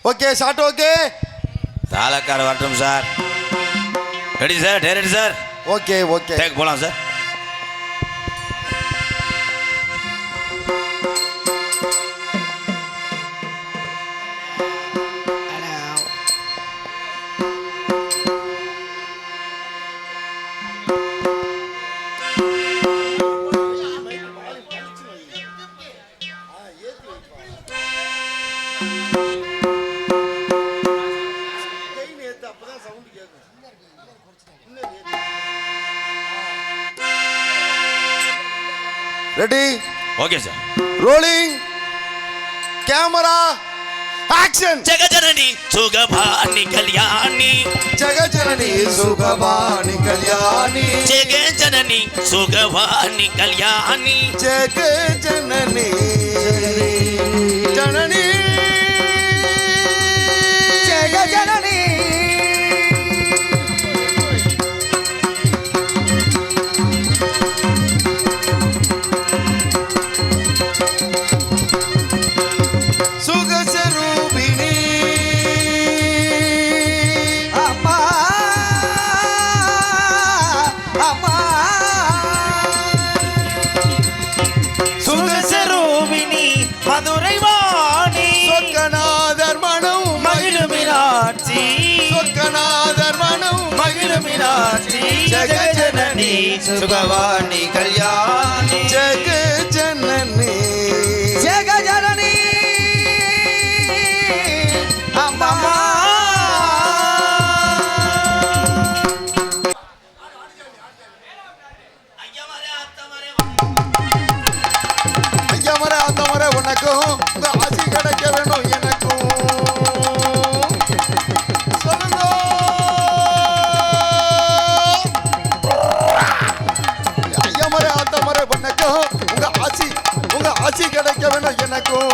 Okay shot okay. தாளக்கார வரட்டும் sir. Ready sir, direct sir. Okay okay take போலாம் sir. Ready okay sir. Rolling camera action. ஜெகஜனனி சுகபாணி கல்யாணி, ஜெகஜனனி சுகபாணி கல்யாணி, ஜெகஜனனி சுகபாணி கல்யாணி, ஜெகஜனனி ஜனனி ஜெகஜனனி. ஜெகஜனனி சுகவாணி கல்யாணி, ஜெகஜனனி ஜெகஜனனி அம்மா. ஐயாமரே ஆத்தமரே உனக்கும் இந்த ஆசி கிடைக்க வேணும் எனக்கும். சொல்லுங்க. ஐயாமரே ஆத்தமரே உனக்கும் உங்க ஆசி கிடைக்க வேணும் எனக்கும்.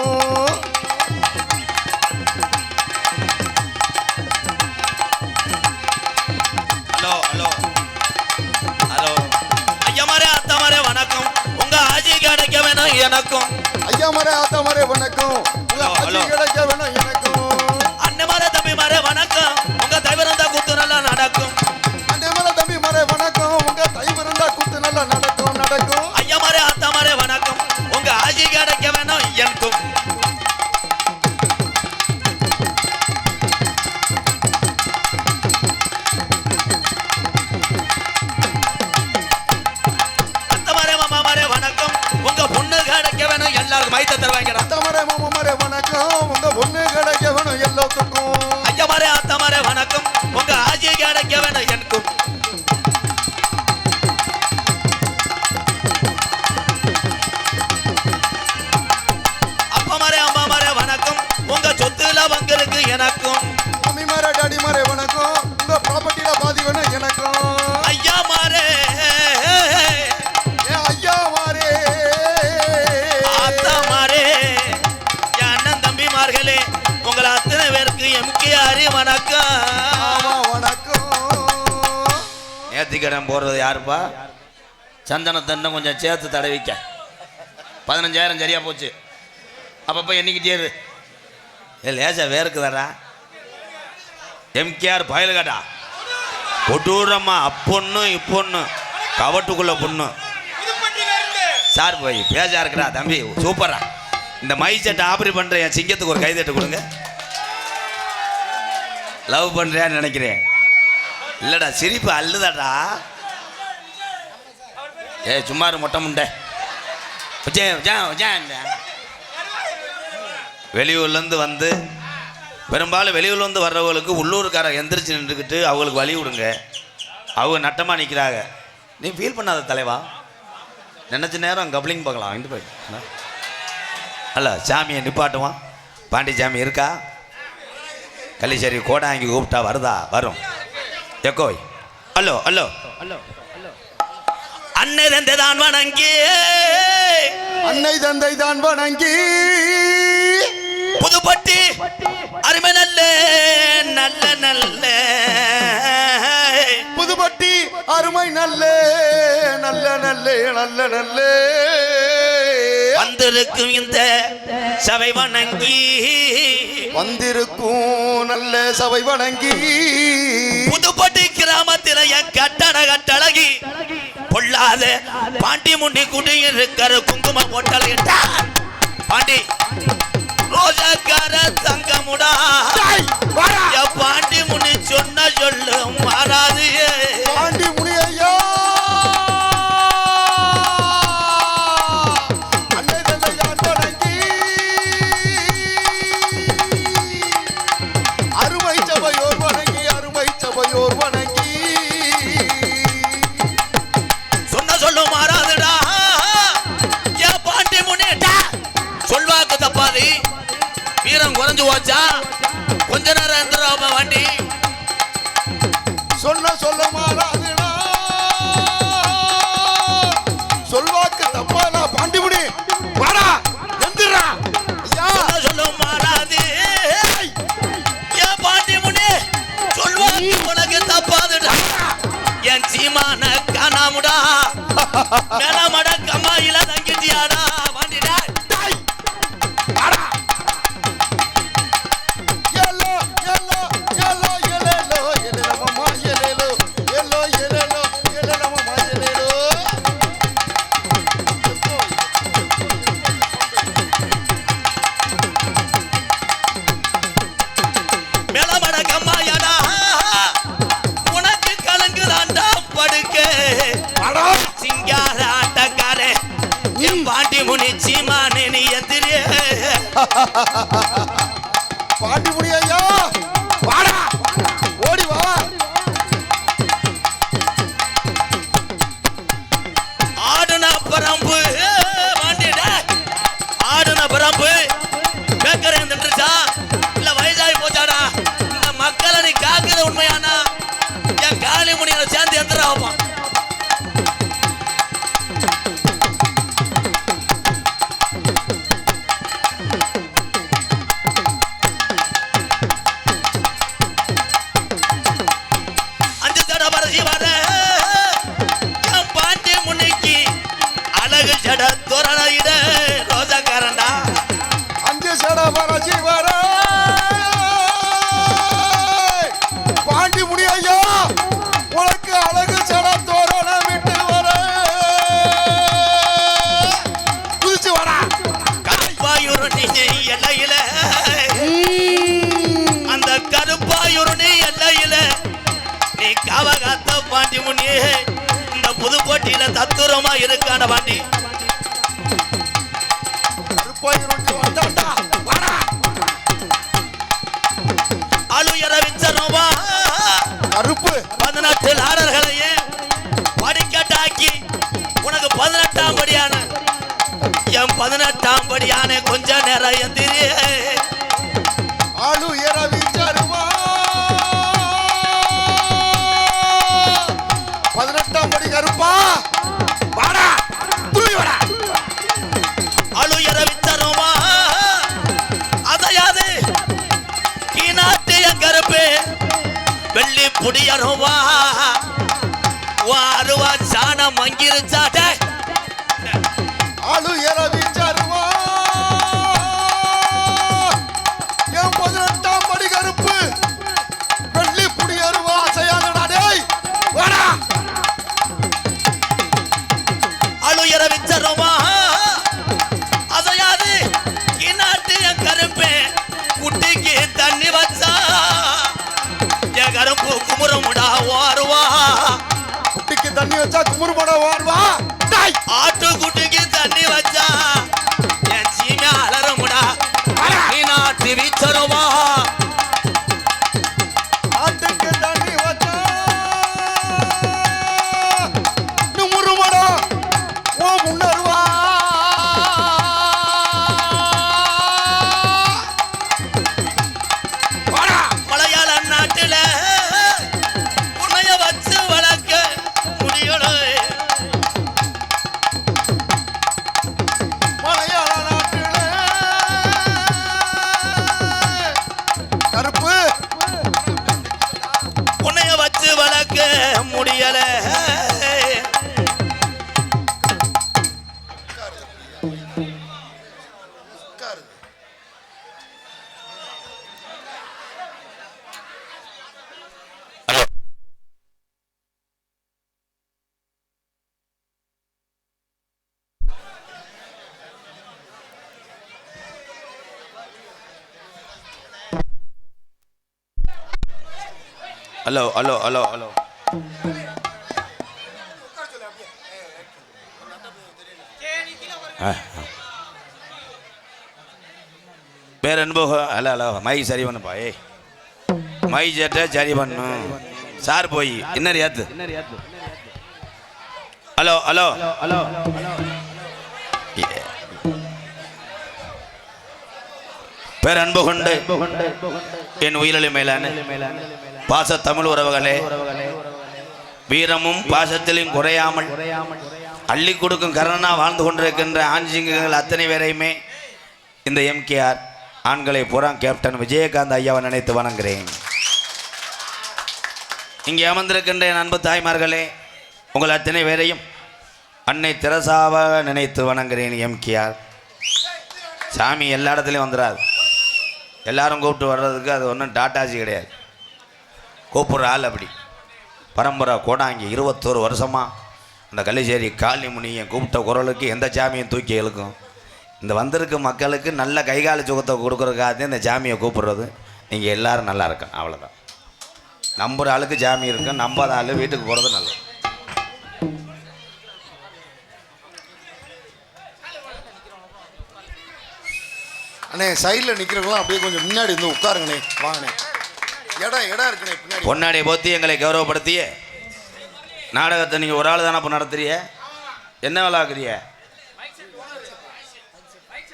Hello hello hello. ஐயாமரே ஆத்தமரே வணக்கம், உங்க ஆசி கிடைக்க வேணும் எனக்கும். ஐயாமரே ஆத்தமரே உனக்கும் உங்க ஆசி கிடைக்க வேணும் எனக்கும். அண்ணமாரே தம்பி மாரே வணக்கம், உங்க தைவரந்தா கூத்து நல்லா நடக்கும். அண்ணமாரே தம்பி மாரே வணக்கம், உங்க தைவரந்தா கூத்து நல்லா நடக்கும் நடக்கும். ஐயாமரே ஆத்தமரே வணக்கம், உங்க ஆசி கிடைக்க வேணும் எனக்கும். அத்தமரே மாமாரே வணக்கம், உங்க பொண்ணு கிடைக்க வேணும் எல்லாருக்கும். மைத்த தருவாங்க. அத்தமரே மாமாரே வணக்கம், உங்க பொண்ணு கிடைக்க வேணும் எல்லாத்துக்கும். ஐயாமரே ஆத்தமரே வணக்கம், உங்க ஆசி கிடைக்க வேணும் எனக்கும். அப்பமாரே அம்மாமாரே வணக்கம், உங்க சொத்துல பங்கிருக்கு எனக்கும். மம்மி மாரே டாடி மாரே வணக்கம், உங்க ப்ராப்பர்ட்டில பாதி வேணும் எனக்கும். ஐயா மாரே ஏ ஐயா மாரே ஆத்தா மாரே என் அண்ணன் தம்பி மார்களே, உங்களை அத்தனை பேருக்கு எம்கேஆர் வணக்கம். ஆமா வணக்கம். நேர்த்திக்கடன் போடுறது யாருப்பா? சந்தனத்தன்ன கொஞ்சம் சேர்த்து தடவிக்க. 15,000 சரியா போச்சு. அப்பப்போ எண்ணிக்கிட்டே இரு. லேசா வேறுக்குதாடா. எம்கேஆர் பயலுகாட்டா பொட்டூரம்மா அப்பொண்ணு இப்பொண்ணு கவட்டுக்குள்ள பொண்ணு. சார் போய் பேஜா இருக்குடா தம்பி, சூப்பரா. இந்த மை செட்டை ஆபரேட் பண்ற என் சிங்கத்துக்கு ஒரு கைதட்டு கொடுங்க. லவ் பண்றேன்னு நினைக்கிறேன். இல்லடா சிரிப்பு அல்லுதாடா. ஏ சும்மாரு மொட்டை முண்டை. வெளியூர்லேருந்து வந்து பெரும்பாலும் வெளியூர்லேருந்து வர்றவங்களுக்கு உள்ளூர்கார எந்திரிச்சு நின்றுக்கிட்டு அவங்களுக்கு வழி விடுங்க. அவங்க நட்டமாக நிற்கிறாங்க. நீ ஃபீல் பண்ணாத தலைவா. நினச்ச நேரம் கப்ளிங் பார்க்கலாம். இந்து போய் அல்ல சாமியை நிப்பாட்டுவான். பாண்டி சாமி இருக்கா? கள்ளிச்சேரி கோடாங்கி கூப்பிட்டா வருதா? வரும். எக்கோய் ஹலோ ஹலோ ஹலோ அன்னை தந்தை தான் வணங்கி, அன்னை தந்தை தான் வணங்கி, புதுப்பட்டி அருமை நல்ல நல்ல நல்ல புதுப்பட்டி அருமை நல்ல நல்ல நல்ல நல்ல நல்ல வந்திருக்கும் இந்த சபை வணங்கி, வந்திருக்கும் நல்ல சபை வணங்கி புதுப்பட்டி கிராமத்தில என் கட்டட கட்டழகி பொல்லாத பாண்டி முன்னி குடியிருக்கிற குங்கும போட்டல் பாண்டி ரோஜாக்கார தங்கமுடா பாண்டி முனி சொன்ன சொல்லு மாறாது பாண்டி முனி ஐயா அருமை சபையோர் வணங்கி சொன்ன சொல்லு மாறாதுடா ஏன் பாண்டி முனிட்டா சொல்வாக்கு தப்பாது வீரம் குறைஞ்சு போச்சா கொஞ்ச நேரம் எந்திராம வண்டி சொன்ன சொல்ல மாறாதுடா சொல்வாக்கு தப்பாடா பாண்டி முனி வாடா எந்திரா ஐயா சொல்ல மாறாது ஏன் பாண்டி முனி சொல்வாக்கு உனக்கு தப்பாதுடா என் சீமான காணாமுடா மேலமட கம்மாயில தங்கிட்டியாடா பாண்டிடா மேலமட கம்மாயாடா உனக்கு கலங்குதாண்டா படுக்க சிங்கார ஆட்டக்காரே என் பாண்டி முனி சீமானே நீ எதிரே பாண்டி முனி ஐயா வாடா ஓடி வா ஆடுன பரம்பு பாண்டிடா ஆடுன பரம்பு பேக்கரை நின்றுச்சா இல்ல வயசாகி போச்சாடா இந்த மக்களை நீ காக்குறது உண்மையானா என் காளி முனிகளை சேர்ந்து எந்திராமா அஞ்சு தட பரசி வர என் பாண்டி முன்னிக்கு அழகு ஜட தோரணையிட ரோஜாக்காரண்டா அஞ்சு சட பரசி வர பாண்டி முனி ஐயா உனக்கு அழகு சட தோரண விட்டு வர குதிச்சு வாடா கருப்பாயுருணி எல்லையில அந்த கருப்பாயுருணி எல்லையில நீ காவகாத்த பாண்டி முனி இந்த புதுக்கோட்டையில தத்துரமா இருக்கான பாண்டி கருப்பாயிரம் வந்தாண்டா வாடா அலுயர விச்சரவா கருப்பு 18 ஆடர்களையே படிக்கட்டாக்கி உனக்கு 18ஆம் படியான என் 18ஆம் படியான கொஞ்ச நேரம் எந்திரியே ஆளு இரவி சருவா 18ஆம் படி கருப்பா வாடா தூய் வாடா அலுயர விச்சரவா அதையாது கீநாட்டிய கருப்பு வெள்ளி புடியருவா அருவா சாண மங்கிருச்சாட்டே ஆளு இரவி சருவா என் 18ஆம் படி கருப்பு வெள்ளி புடி அருவா அசையாதடா டேய் வாடா அலுயர விச்சரவா அதையாது கீநாட்டிய கருப்பு குட்டிக்கு தண்ணி வச்சா என் கருப்பு குமுறமுடா ஓருவா குட்டிக்கு தண்ணி வச்சா குமுறு பட வாடுவா டேய் ஆட்டு குட்டிக்கு தண்ணி வச்சா என் சீமை அலறமுடா நீ நாட்டு வீச்சருவா ஆட்டுக்கு தண்ணி வச்சா குமுறு பட ஓ முன்னருவா வாடா மலையாள நாட்டுல உன்னைய வச்சு வளர்க்க முடியல மலையாள நாட்டிலே கருப்பு உன்னைய வச்சு வளர்க்க முடியல ஹலோ ஹலோ ஹலோ ஹலோ பேர் அனுபவ ஹலோ ஹலோ மை சரி பண்ணுப்பா ஏய் மை சேட்டை சரி பண்ணும் சார் போய் இன்னொரு ஏத்து ஹலோ ஹலோ ஹலோ பேர் அன்பு கொண்டு என் உயிரிழை மேலான பாச தமிழ் உறவுகளே, வீரமும் பாசத்திலும் குறையாமல் அள்ளி கொடுக்கும் கரணா வாழ்ந்து கொண்டிருக்கின்ற ஆண்சிங்கங்கள் அத்தனை பேரையுமே இந்த எம்கேஆர் ஆண்களை புறம் கேப்டன் விஜயகாந்த் ஐயாவை நினைத்து வணங்குகிறேன். இங்கே அமர்ந்திருக்கின்ற என் அன்பு தாய்மார்களே, உங்கள் அத்தனை பேரையும் அன்னை தெரசாவாக நினைத்து வணங்குகிறேன். எம்கேஆர் சாமி எல்லா இடத்துலையும் வந்துடாது, எல்லாரும் கூப்பிட்டு வர்றதுக்கு அது ஒன்றும் டாட்டாஜி கிடையாது. கூப்பிட்ற ஆள் அப்படி பரம்பரை கோடாங்கி 21 வருஷமாக அந்த கள்ளிச்சேரி காளி முனியை கூப்பிட்ட குரலுக்கு எந்த சாமியும் தூக்கி இழுக்கும். இந்த வந்திருக்க மக்களுக்கு நல்ல கைகால சுகத்தை கொடுக்குறதுக்காக இந்த சாமியை கூப்பிட்றது. நீங்கள் எல்லோரும் நல்லா இருக்கணும், அவ்வளோதான். நம்புகிற ஆளுக்கு சாமி இருக்கும், நம்பாத ஆள் வீட்டுக்கு போகிறது நல்லது. அண்ணே சைடில் நிற்கிறவங்களாம் அப்படியே கொஞ்சம் முன்னாடி இருந்து உட்காருங்கண்ணே, வாங்கண்ணே. இடம் இருக்குண்ணே பின்னாடி. பொன்னாடியை போத்தி எங்களை கௌரவப்படுத்திய நாடகத்தை நீங்கள் ஒரு ஆள் தானே இப்போ நடத்துறிய? என்ன வேலை ஆக்குறிய?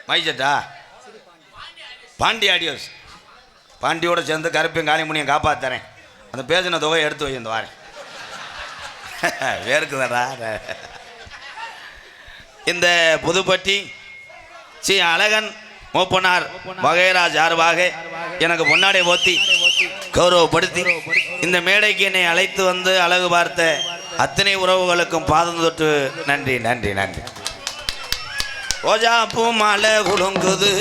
மைசெட்டா? பாண்டி ஆடியோஸ். பாண்டியோடு சேர்ந்து கருப்பையும் காளிமுனியும் காப்பாற்றுறேன். அந்த பேசின தொகையை எடுத்து வை, இந்த வாரேன். வேறுக்குதாடா. இந்த புதுப்பட்டி ஸ்ரீ அழகன் மூப்பனார் வகைரா சார்பாக எனக்கு பொன்னாடை போத்தி கௌரவப்படுத்தி இந்த மேடைக்கு என்னை அழைத்து வந்து அழகு பார்த்த அத்தனை உறவுகளுக்கும் பாதம் தொட்டு நன்றி நன்றி நன்றி. ரோஜா பூ மாலை குலுங்குது,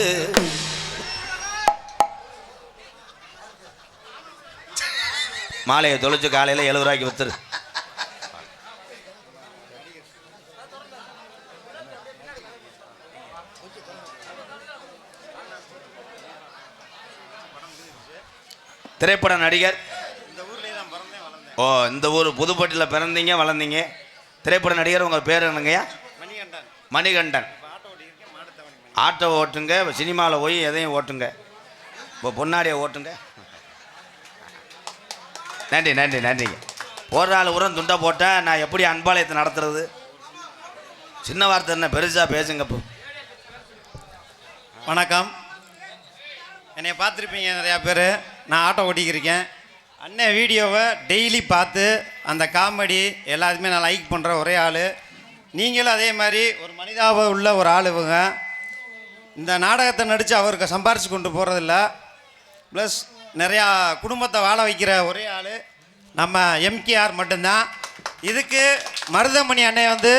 மாலையை தொலைச்சு காலையில் 70 ரூபாய்க்கு வித்துரு. திரைப்பட நடிகர். ஓ, இந்த ஊர் புதுப்பட்டியில் பிறந்தீங்க வளர்ந்தீங்க. திரைப்பட நடிகர். உங்கள் பேர் என்னங்கய்யா? மணிகண்டன். ஆட்டோ ஓட்டுங்க, சினிமாவில் போய் எதையும் ஓட்டுங்க, இப்போ பொன்னாடியை ஓட்டுங்க. நன்றி நன்றி நன்றிங்க. ஒரு நாள் உரம் துண்டை போட்டால் நான் எப்படி அன்பாலயத்தை நடத்துறது? சின்ன வார்த்தை என்ன, பெருசாக பேசுங்க. இப்போ வணக்கம். என்னை பார்த்துருப்பீங்க நிறையா பேர். நான் ஆட்டோ ஓட்டிக்கிருக்கேன். அண்ணன் வீடியோவை டெய்லி பார்த்து அந்த காமெடி எல்லாத்தையுமே நான் லைக் பண்ணுற ஒரே ஆள். நீங்களும் அதே மாதிரி ஒரு மனிதாபம் உள்ள ஒரு ஆள். இவங்க இந்த நாடகத்தை நடித்து அவருக்கு சம்பாரித்து கொண்டு போகிறதில்ல, ப்ளஸ் நிறையா குடும்பத்தை வாழ வைக்கிற ஒரே ஆள் நம்ம எம்கேஆர் மட்டும்தான். இதுக்கு மருதமணி அண்ணன் வந்து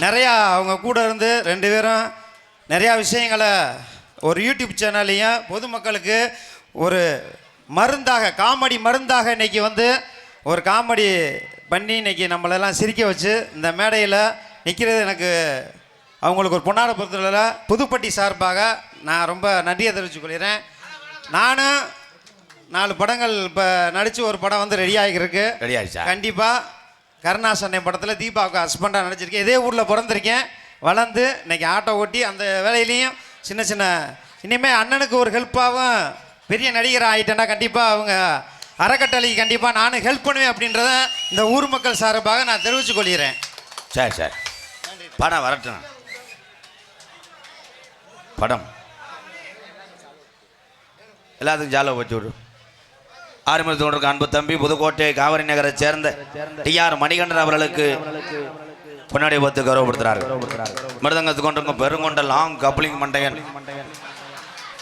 நிறையா அவங்க கூட இருந்து 2 பேரும் நிறையா விஷயங்களை ஒரு யூடியூப் சேனல்லையும் பொதுமக்களுக்கு ஒரு மருந்தாக, காமெடி மருந்தாக இன்றைக்கி வந்து ஒரு காமெடி பண்ணி இன்றைக்கி நம்மளெல்லாம் சிரிக்க வச்சு இந்த மேடையில் நிற்கிறது எனக்கு அவங்களுக்கு ஒரு பொன்னாட பொறுத்தவரையில் புதுப்பட்டி சார்பாக நான் ரொம்ப நன்றியை தெரிவித்துக் கொள்கிறேன். நானும் 4 படங்கள் இப்போ நடித்து ஒரு படம் வந்து ரெடி ஆகிருக்கு. ரெடி ஆகிடுச்சா? கண்டிப்பாக. கருணாசனை படத்தில் தீபாவுக்கு ஹஸ்பண்டாக நடிச்சிருக்கேன். இதே ஊரில் பிறந்திருக்கேன், வளர்ந்து இன்றைக்கி ஆட்டோ ஓட்டி அந்த வேலையிலையும் சின்ன சின்ன இனிமேல் அண்ணனுக்கு ஒரு ஹெல்ப்பாகவும் பெரிய நடிகர் ஆகிட்டேன்னா கண்டிப்பாக அவங்க அறக்கட்டளைக்கு கண்டிப்பாக நானும் ஹெல்ப் பண்ணுவேன் அப்படின்றத இந்த ஊர் மக்கள் சார்பாக நான் தெரிவித்துக் கொள்கிறேன். சரி சரி, படம் வரட்டும். படம் எல்லாத்துக்கும் ஜாலியாக வச்சு விடு. ஆரம்பத்தில் கொண்டிருக்க அன்பு தம்பி புதுக்கோட்டை காவிரி நகரை சேர்ந்த டிஆர் மணிகண்டன் அவர்களுக்கு பொன்னாடி பார்த்து கௌரவப்படுத்துகிறார்கள். மிருதங்கத்து கொண்டிருக்கும் பெருங்கொண்ட லாங் கப்ளிங் மண்டையன்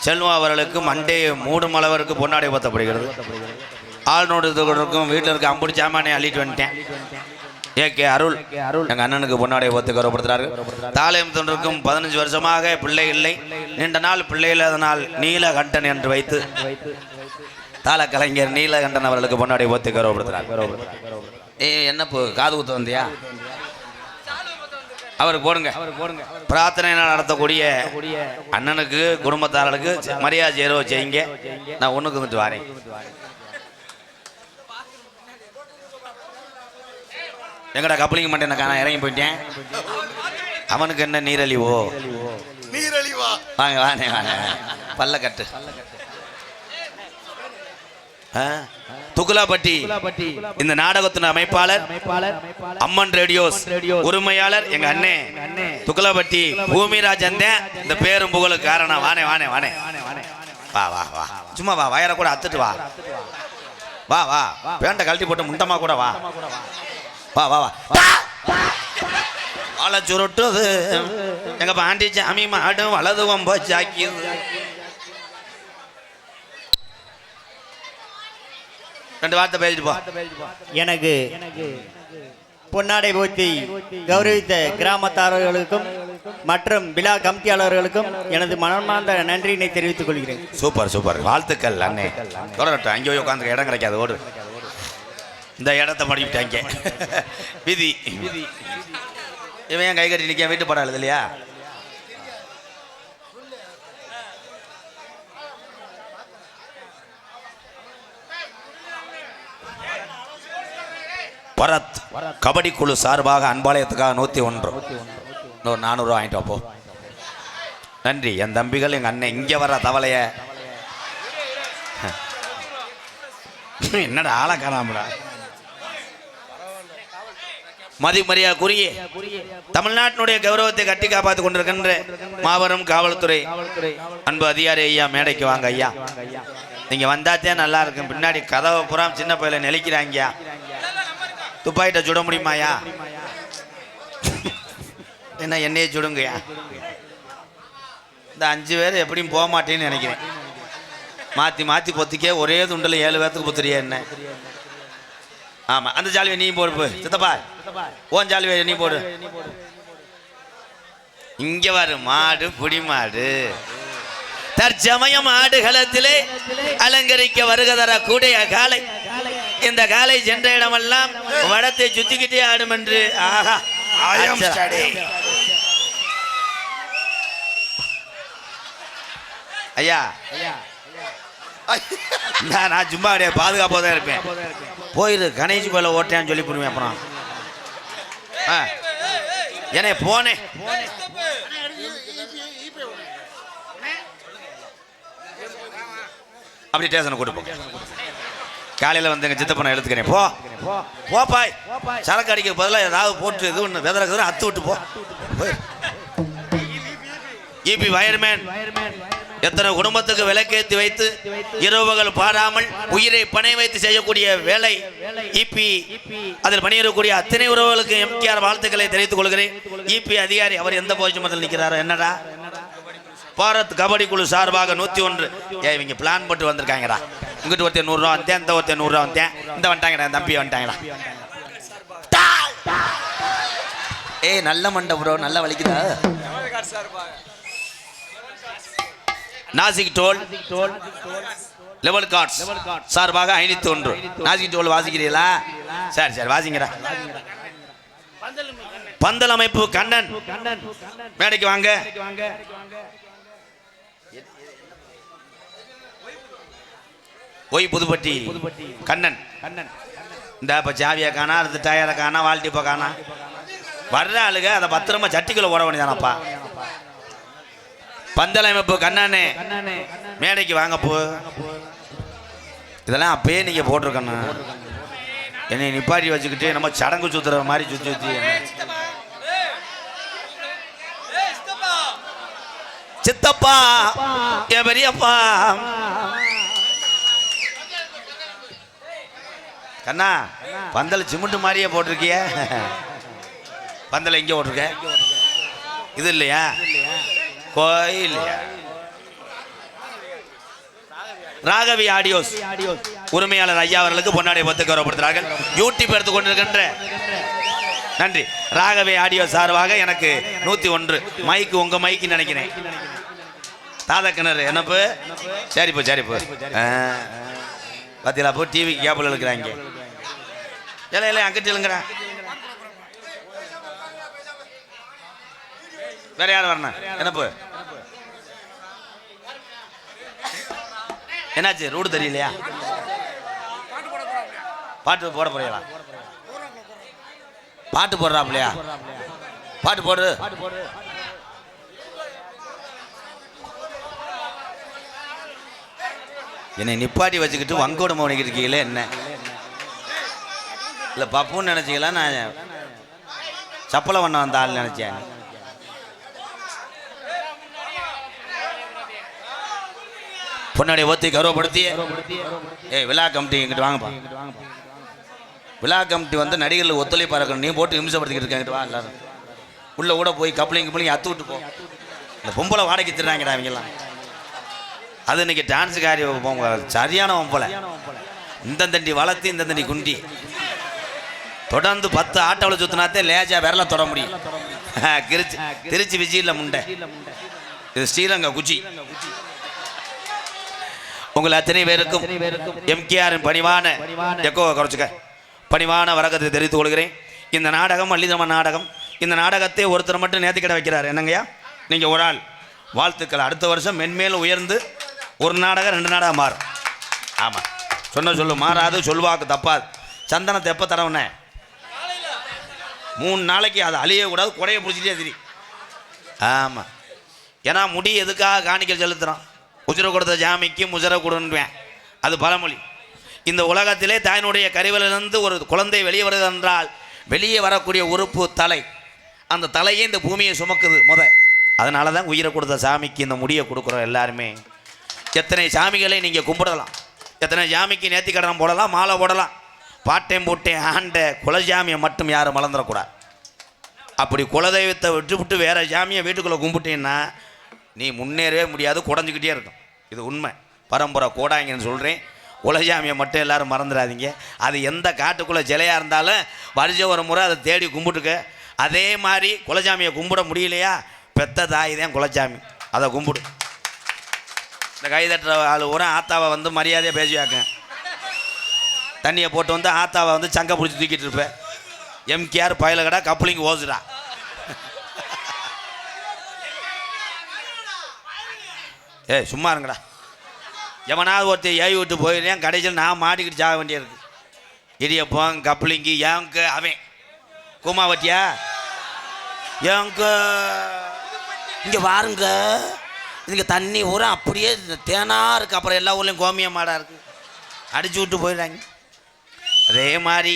செல்வா அவர்களுக்கு மண்டே 3 அளவிற்கு பொன்னாடி பார்த்தப்படுகிறது. ஆள்நோடு கொண்டிருக்கும் வீட்டில் இருக்க அம்புடி சாமானே அள்ளிட்டு வந்துட்டேன். ஏகே அருள் எங்கள் அண்ணனுக்கு பொன்னாடியை பார்த்து கௌரவப்படுத்துகிறார்கள். தாலயம் தொண்டிருக்கும் 15 வருஷமாக பிள்ளை இல்லை, நீண்ட நாள் பிள்ளை இல்லாதனால் நீலகண்டன் என்று வைத்து தாள கலைஞர் நீலகண்டன் அவர்களுக்கு பொன்னாடியை பார்த்து கௌரவப்படுத்துகிறார். என்ன காது குத்த வந்தியா? அவருக்கு போடுங்க. பிரார்த்தனை நடத்தக்கூடிய அண்ணனுக்கு குடும்பத்தாரர்களுக்கு மரியாதை ஏறோ செய்யுங்க. நான் ஒன்றுக்கு வந்துட்டு வரேன். எங்கடா கப்பலிங்க மாட்டேன் நான் இறங்கி போயிட்டேன். அவனுக்கு என்ன நீரழிவோ? நீரழிவா? வாங்க வாங்க வாங்க, பல்ல கட்டு. துகுலாபட்டி இந்த நாடகத்தின் அமைப்பாளர், அம்மன் ரேடியோஸ் உரிமையாளர் எங்க அண்ணே துகுலாபட்டி பூமிராஜன் தான் இந்த பேரும் புகழுக்கு காரணம். வானே வானே வானே, வா வா வா, சும்மா வா, வயரை கூட அத்துட்டு வா, வா வா, பேண்ட கழட்டி போட்டு முண்டமா கூட வா, வா வா வா. வாழை சுருட்டுது எங்க பாண்டி சாமி மாடும் வலது வம்ப சாக்கியது. ரெண்டு வார்த்தை பேசிட்டு போ. எனக்கு பொன்னாடை போத்தி கௌரவித்த கிராமத்தாரர்களுக்கும் மற்றும் விழா கமிட்டியாளர்களுக்கும் எனது மனமார்ந்த நன்றியினை தெரிவித்துக் கொள்கிறேன். சூப்பர் சூப்பர், வாழ்த்துக்கள் அண்ணே. தொடரட்டும், அங்கேயோ உட்காந்து இடம் கிடைக்காது, ஓடு. இந்த இடத்த மடிவிட்டாங்க விதி. இவன் ஏன் கை கட்டி நிற்க? வீட்டு படம் எழுது இல்லையா? பரத் கபடி குழு சார்பாக அன்பாலயத்துக்காக 101, இன்னொரு 400 வாங்கிட்டு அப்போ. நன்றி என் தம்பிகள். எங்க அண்ணன் இங்க வர தவளைய என்னடா ஆளை காணாமடா. மதிமரியாதைக்குரிய தமிழ்நாட்டினுடைய கௌரவத்தை கட்டி காப்பாற்றிக் கொண்டிருக்கின்ற மாபெரும் காவல்துறை அன்பு அதிகாரி ஐயா, மேடைக்கு வாங்க ஐயா. நீங்க வந்தாத்தே நல்லா இருக்கும். பின்னாடி கதவை புறம் சின்ன பையில நெளிக்கிறாங்க. துப்பாக்கிட்ட சுட முடியுமாயா? என்ன என்னையே சுடுங்கய்யா. இந்த 5 பேர் எப்படியும் போக மாட்டேன்னு நினைக்கிறேன். மாற்றி மாற்றி பொத்திக்கே ஒரே துண்டில் 7 பேர்த்துக்கு பொத்துறியா என்ன? ஆமாம், அந்த ஜாலிவை நீ போடு. சித்தப்பா ஓன் ஜாலிவை நீ போடு. இங்கே வரு மாடு, புடி மாடு. தற்சமயம் ஆடுகளத்திலே அலங்கரிக்க வருக தர கூடிய காலை. இந்த காலை சென்ற இடமெல்லாம் வடத்தை சுத்திக்கிட்டே ஆடும் என்று. ஆஹா, ஐயா நான் சும்மா கிடையாது, பாதுகாப்பாக தான் இருப்பேன். போயிரு கணேஷ் கோயில ஓட்டேன்னு சொல்லி போடுவேன். அப்புறம் ஏன்னா போனேன் அப்படி ஸ்டேஷனை கூட்டு போ. காலையில் வந்து எங்கள் சித்தப்பனை எடுத்துக்கிறேன். போ போப்பாய், சரக்கு அடிக்க பதிலாக ஏதாவது போட்டு இது ஒன்று வெதறக்குது அத்து விட்டு போ. இபி வயர்மேன் எத்தனை குடும்பத்துக்கு விளக்கேற்றி வைத்து இரவுகள் பாராமல் உயிரை பணை வைத்து செய்யக்கூடிய வேலை இபி. அதில் பணியிடக்கூடிய அத்தனை உறவுகளுக்கு எம்கேஆர் வாழ்த்துக்களை தெரிவித்துக் கொள்கிறேன். இபி அதிகாரி அவர் எந்த பொசிஷன் நிற்கிறாரோ என்னடா? பாரத் கபடி குழு சார்பாக 101. இவங்க பிளான் போட்டு வந்திருக்காங்கடா. இங்கிட்டு ஒருத்தர் 100 ரூபா வந்தேன், இந்த ஒருத்தர் 100 ரூபா வந்தேன், இந்த வந்துட்டாங்கடா, தம்பி வந்துட்டாங்கடா. ஏய் நல்ல மண்டை ப்ரோ, நல்லா வலிக்குதா? நாசிக் டோல் லெவல் கார்ட்ஸ் சார்பாக 501. நாசிக் டோல் வாசிக்கிறீங்களா? சரி சரி வாசிங்கடா. பந்தல் அமைப்பு கண்ணன் மேடைக்கு வாங்க. ஒய் புதுப்பட்டி கண்ணன். இந்த இப்போ சாவியை காணா, அடுத்த டயரை காணா, வால்டிப்பை காணா. வர்ற ஆளுங்க அதை பத்திரமா சட்டிக்குள்ள ஓட வேண்டியதானப்பா. பந்தல் அமைப்பு கண்ணனே மேடைக்கு வாங்க போ. இதெல்லாம் அப்பயே நீங்க போட்டிருக்கணும். என்னை நிப்பாட்டி வச்சுக்கிட்டு நம்ம சடங்கு சுத்துற மாதிரி சுத்தி சுத்தி. சித்தப்பா என் பெரியப்பா கண்ணா, பந்தல் சிமெண்ட் மாதிரியே போட்டிருக்கிய. பந்தல் எங்கே போட்டிருக்க? இது இல்லையா கோயில்? ராகவி ஆடியோஸ் உரிமையாளர் ஐயா அவர்களுக்கு பொன்னாடை பத்து கௌரவப்படுத்துகிறார்கள். யூடியூப் எடுத்துக் கொண்டிருக்கின்ற நன்றி. ராகவி ஆடியோ சார்பாக எனக்கு 101 மைக்கு. உங்க மைக்கு நினைக்கிறேன். தாதா கிணறு என்னப்பு? சரிப்போ சரிப்போ. பார்த்தீங்களா போ, டிவி கேபிள் இருக்கிறாங்க. இல்லை இல்லை அங்கிட்டு இல்லைங்கிறேன். வேற யாரும் வரணும் என்னப்பு? என்னாச்சு ரூடு தெரியலையா? பாட்டு போட போறீங்களா? பாட்டு போடுறாப்லையா? பாட்டு போடு. என்னை நிப்பாட்டி வச்சுக்கிட்டு வங்கோட மௌனிக்கிட்டு இருக்கீங்களே என்ன? இல்லை பப்புன்னு நினச்சிங்களா? நான் சப்பலை பண்ண வந்த ஆள் நினச்சேன். பொன்னாடி ஓத்தி கௌரவப்படுத்தி விழா கமிட்டி எங்கிட்ட வாங்கப்பா. விழா கமிட்டி வந்து நடிகர்கள் ஒத்துழைப்பாக இருக்கணும். நீ போட்டு இம்சப்படுத்திக்கிட்டு இருக்காங்கிட்டு வா. எல்லாரும் உள்ளே கூட போய் கப்ளிங் அத்து விட்டு போ. இந்த பொம்பளை வாடகை திடுறாங்கடா அவங்கெல்லாம். அது இன்னைக்கு டான்ஸுக்காரி சரியான பொம்பளை. இந்த தண்டி வளர்த்து இந்த தண்டி குண்டி தொடர்ந்து 10 ஆட்டோவில் சுற்றினாத்தே லேஜா விரல தொட முடியும். திருச்சி விஜயில் முண்டை, இது ஸ்ரீரங்க குச்சி. உங்கள் அத்தனை பேருக்கும் எம்கேஆரின் பணிவான குறைச்சுக்க பணிவான வணக்கத்தை தெரிவித்துக் கொள்கிறேன். இந்த நாடகம் மல்லிதம்மன் நாடகம். இந்த நாடகத்தை ஒருத்தர் மட்டும் நேர்த்திக்கடை வைக்கிறார். என்னங்கய்யா நீங்கள் ஒரு ஆள்? வாழ்த்துக்கள். அடுத்த வருஷம் மென்மேலும் உயர்ந்து ஒரு நாடகம் 2 நாடகம் மாறும். ஆமாம், சொல்லு மாறாது, சொல்வாக்கு தப்பாது. சந்தனத்தை எப்போ தரவுனே? 3 நாளைக்கு அது அழியக்கூடாது. குடையை பிடிச்சிட்டே திரி. ஆமாம், ஏன்னா முடி எதுக்காக காணிக்கல் செலுத்துகிறோம்? உஜரை கொடுத்த ஜாமிக்கு முஜரை கொடுன்வேன். அது பழமொழி. இந்த உலகத்திலே தாயினுடைய கருவிலிருந்து ஒரு குழந்தை வெளியே வருது என்றால் வெளியே வரக்கூடிய உறுப்பு தலை. அந்த தலையே இந்த பூமியை சுமக்குது அதனால தான் உயிரை கொடுத்த சாமிக்கு இந்த முடியை கொடுக்குறோம் எல்லாருமே. எத்தனை சாமிகளை நீங்கள் கும்பிடலாம், எத்தனை சாமிக்கு நேர்த்தி கடன் போடலாம், மாலை போடலாம். பாட்டையும் போட்டேன் ஆண்ட குலசாமியை மட்டும் யாரும் மறந்துடக்கூடாது. அப்படி குலதெய்வத்தை விட்டு வேறு சாமியை வீட்டுக்குள்ளே கும்பிட்டீங்கன்னா நீ முன்னேறவே முடியாது, குறைஞ்சிக்கிட்டே இருக்கும். இது உண்மை. பரம்பரை கோடாங்கன்னு சொல்கிறேன். குலசாமியை மட்டும் எல்லோரும் மறந்துடாதீங்க. அது எந்த காட்டுக்குள்ளே சிலையாக இருந்தாலும் வருஷம் ஒரு முறை அதை தேடி கும்பிட்டுக்க. அதே மாதிரி குலசாமியை கும்பிட முடியலையா, பெத்த தாய் தான் குலசாமி, அதை கும்பிடு. இந்த கைதட்டுற ஆள் ஊரா ஆத்தாவை வந்து மரியாதையாக பேசுவாங்க. தண்ணியை போட்டு வந்து ஆத்தாவை வந்து சங்கை பிடிச்சி தூக்கிட்டு இருப்பேன். எம்கேஆர் பயல கடை கப்ளிங் ஓசுடா. சும்மா இருங்கடா. எவனாவது ஒருத்தர் ஏவி விட்டு போயிருந்தேன், கடைசியில் நான் மாட்டிக்கிட்டு சாக வேண்டியிருக்கு. இடியப்பம் கப்ளிங்கி ஏங்க அவன் கூமாவட்டியா ஏங்க இங்கே வாருங்க. இங்கே தண்ணி ஊரம் அப்படியே தேனாக இருக்குது. அப்புறம் எல்லா ஊர்லேயும் கோமிய மாடாக இருக்குது, அடிச்சு விட்டு போயிடுறாங்க. அதே மாதிரி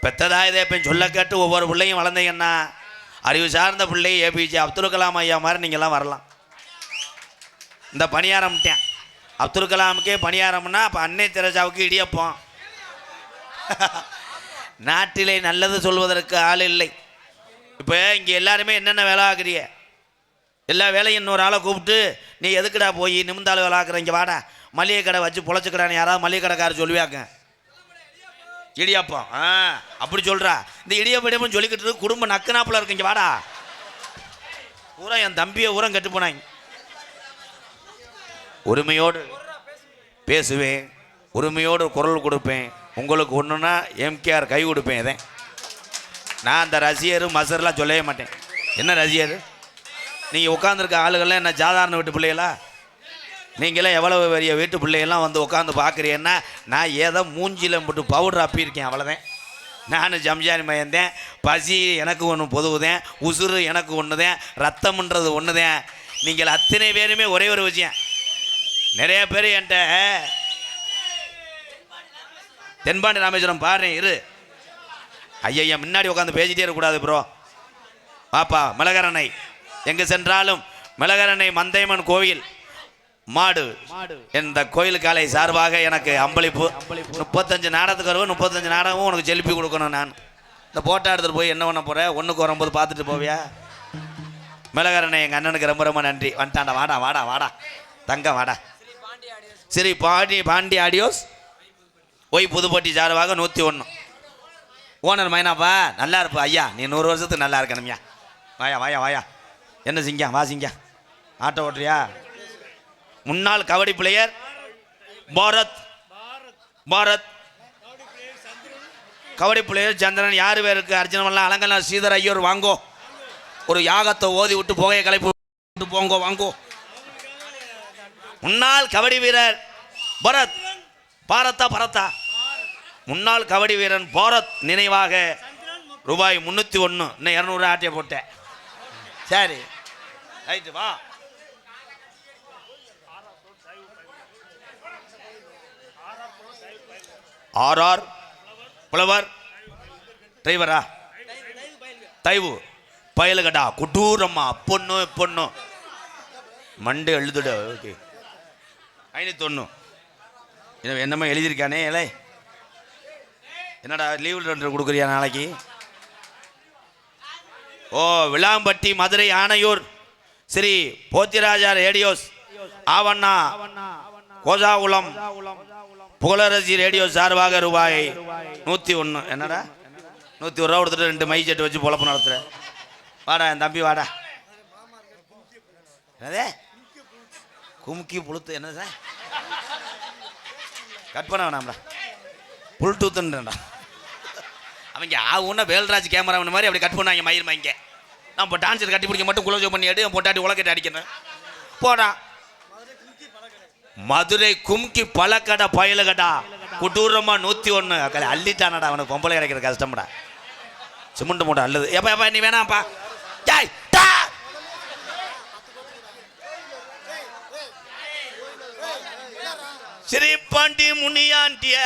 பெத்ததாக இதை இப்போ சொல்ல கேட்டு ஒவ்வொரு பிள்ளையும் வளர்ந்தீங்கன்னா அறிவு சார்ந்த பிள்ளை ஏபிஜே அப்துல் கலாம் ஐயா மாதிரி நீங்கள்லாம் வரலாம். இந்த பணியாரம்ட்டேன் அப்துல் கலாமுக்கே பணியாரம்னா அப்போ அன்னை தெரசாவுக்கு இடியப்போம். நாட்டிலே நல்லது சொல்வதற்கு ஆள் இல்லை. இப்போ இங்கே எல்லாருமே என்னென்ன வேலை ஆக்குறிய, எல்லா வேலையும் இன்னொரு ஆளை கூப்பிட்டு நீ எதுக்குடா போய் நிமிந்தாள் வேலை ஆக்குற, இங்கே வாடா மளிகை கடை வச்சு பொழைச்சிக்கிறான்னு யாராவது மளிகை கடைக்காரர் சொல்லுவாங்க. இடியாப்பம் அப்படி சொல்கிறா. இந்த இடியப்படியப்பம் சொல்லிக்கிட்டு குடும்பம் நக்குனாப்பில் இருக்கு. இங்கே வாடா. பூரா என் தம்பியை ஊரம் கெட்டு போனாங்க. உரிமையோடு பேசுவேன், உரிமையோடு குரல் கொடுப்பேன். உங்களுக்கு ஒன்றுனா எம்கேஆர் கை கொடுப்பேன். இதே நான் அந்த ரசிகர் மசர்லாம் சொல்லவே மாட்டேன். என்ன ரசிகர்? நீங்கள் உட்காந்துருக்க ஆளுகள்லாம் என்ன சாதாரண வீட்டு பிள்ளைகளா? நீங்களாம் எவ்வளவு பெரிய வீட்டு பிள்ளைகள்லாம் வந்து உட்காந்து பார்க்குறீங்கன்னா நான் ஏதோ மூஞ்சியில் போட்டு பவுடர் அப்பியிருக்கேன், அவ்வளோதான். நான் ஜம்ஜானி மயந்தேன். பசி எனக்கு ஒன்று பொதுவுதேன், உசுறு எனக்கு ஒன்று தான், ரத்தம்ன்றது ஒன்று தான். நீங்கள் அத்தனை பேருமே ஒரே ஒரு விஷயம். நிறைய பேர் என்கிட்ட தென்பாண்டி ராமேஸ்வரம் பாடுறேன் இரு ஐயா முன்னாடி உட்காந்து பேசிட்டே இருக்கக்கூடாது ப்ரோ. பாப்பா மிளகரணை எங்கே சென்றாலும் மிளகரணை மந்தையம்மன் கோவில் மாடு இந்த கோயில் காலை சார்பாக எனக்கு அம்பளிப்பு 35 நாடகத்துக்கு வருவோம். 35 நாடகமும் உனக்கு செலுப்பி கொடுக்கணும். நான் இந்த போட்டோ எடுத்துகிட்டு போய் என்ன பண்ண போகிறேன்? 1க்கு வரும்போது பார்த்துட்டு போவியா? மிளகரணை எங்கள் அண்ணனுக்கு ரொம்ப ரொம்ப நன்றி. வந்துட்டாண்டா, வாடா வாடா வாடா தங்க வாடா. சரி பாண்டி ஆடியோஸ் ஒய் புதுப்பட்டி சார்பாக 101 ஓனர் மைனாப்பா நல்லா இருப்பா ஐயா, நீ 100 வருஷத்துக்கு நல்லா இருக்கணும்யா. வாயா வாயா வாயா. என்ன சிங்கா வா சிங்கா, ஆட்டோ ஓட்டுறியா? முன்னாள் கபடி பிளேயர் பாரத் கபடி பிளேயர் சந்திரன். யார் பேருக்கு அர்ஜுனமெல்லாம் அலங்கலா ஸ்ரீதர் ஐயோர் வாங்கோ. ஒரு யாகத்தை ஓதி விட்டு புகையை கலைப்பு விட்டு போங்கோ வாங்கோ. முன்னாள் கபடி வீரர் பாரத்தா முன்னாள் கபடி வீரன் பாரத் நினைவாக ரூபாய் 301. இன்னும் 200 ஆட்டிய போட்டேன். சரி ரைட்டு வா. ஆர்ஆர் புலவர் டிரைவரா தைவு பயலுகடா குட்டூரம்மா பொண்ணு பொண்ணு மண்டே எழுதுட. ஓகே 501. என்னம்மா எழுதியிருக்கானே இலை என்னடா லீவ் லெட்டர் கொடுக்குறியா நாளைக்கு? ஓ விளாம்பட்டி மதுரை ஆனையூர் ஸ்ரீ போத்திராஜா ரேடியோஸ் ஆவண்ணா கோஜாகுளம் புகழரசி ரேடியோ சார்பாக ரூபாய் 101. என்னடா 101 ரூபா கொடுத்துட்டு 2 மை செட்டு வச்சு பொழப்பு நடத்துற. வாடா என் தம்பி வாடா. என்னதே கும்கி புளுத்து என்ன சார் கட் பண்ண வேணாம்டா புல் டூத்துன்றா. அவங்க ஆகுன்னா வேல்ராஜ் கேமரா மாதிரி அப்படி கட் பண்ணாங்க மயிர் வாங்க. நான் இப்போ டான்ஸர் கட்டி பிடிக்க மட்டும் குலோஜோ பண்ணி எடு பொட்டாட்டி உலகத்தை அடிக்கிறேன் போடா. மதுரை கும்கி பழக்கடை பயலுகடா குட்டூரமா 101. அக்கா அள்ளிட்டானடா அவனுக்கு பொம்பளை கிடைக்கிற கஷ்டம்டா. சிமெண்ட் மூட்டை அல்லது எப்பா எப்பா நீ வேணாம்ப்பா. ஜாய் டா ஸ்ரீபாண்டி முனியாண்டிய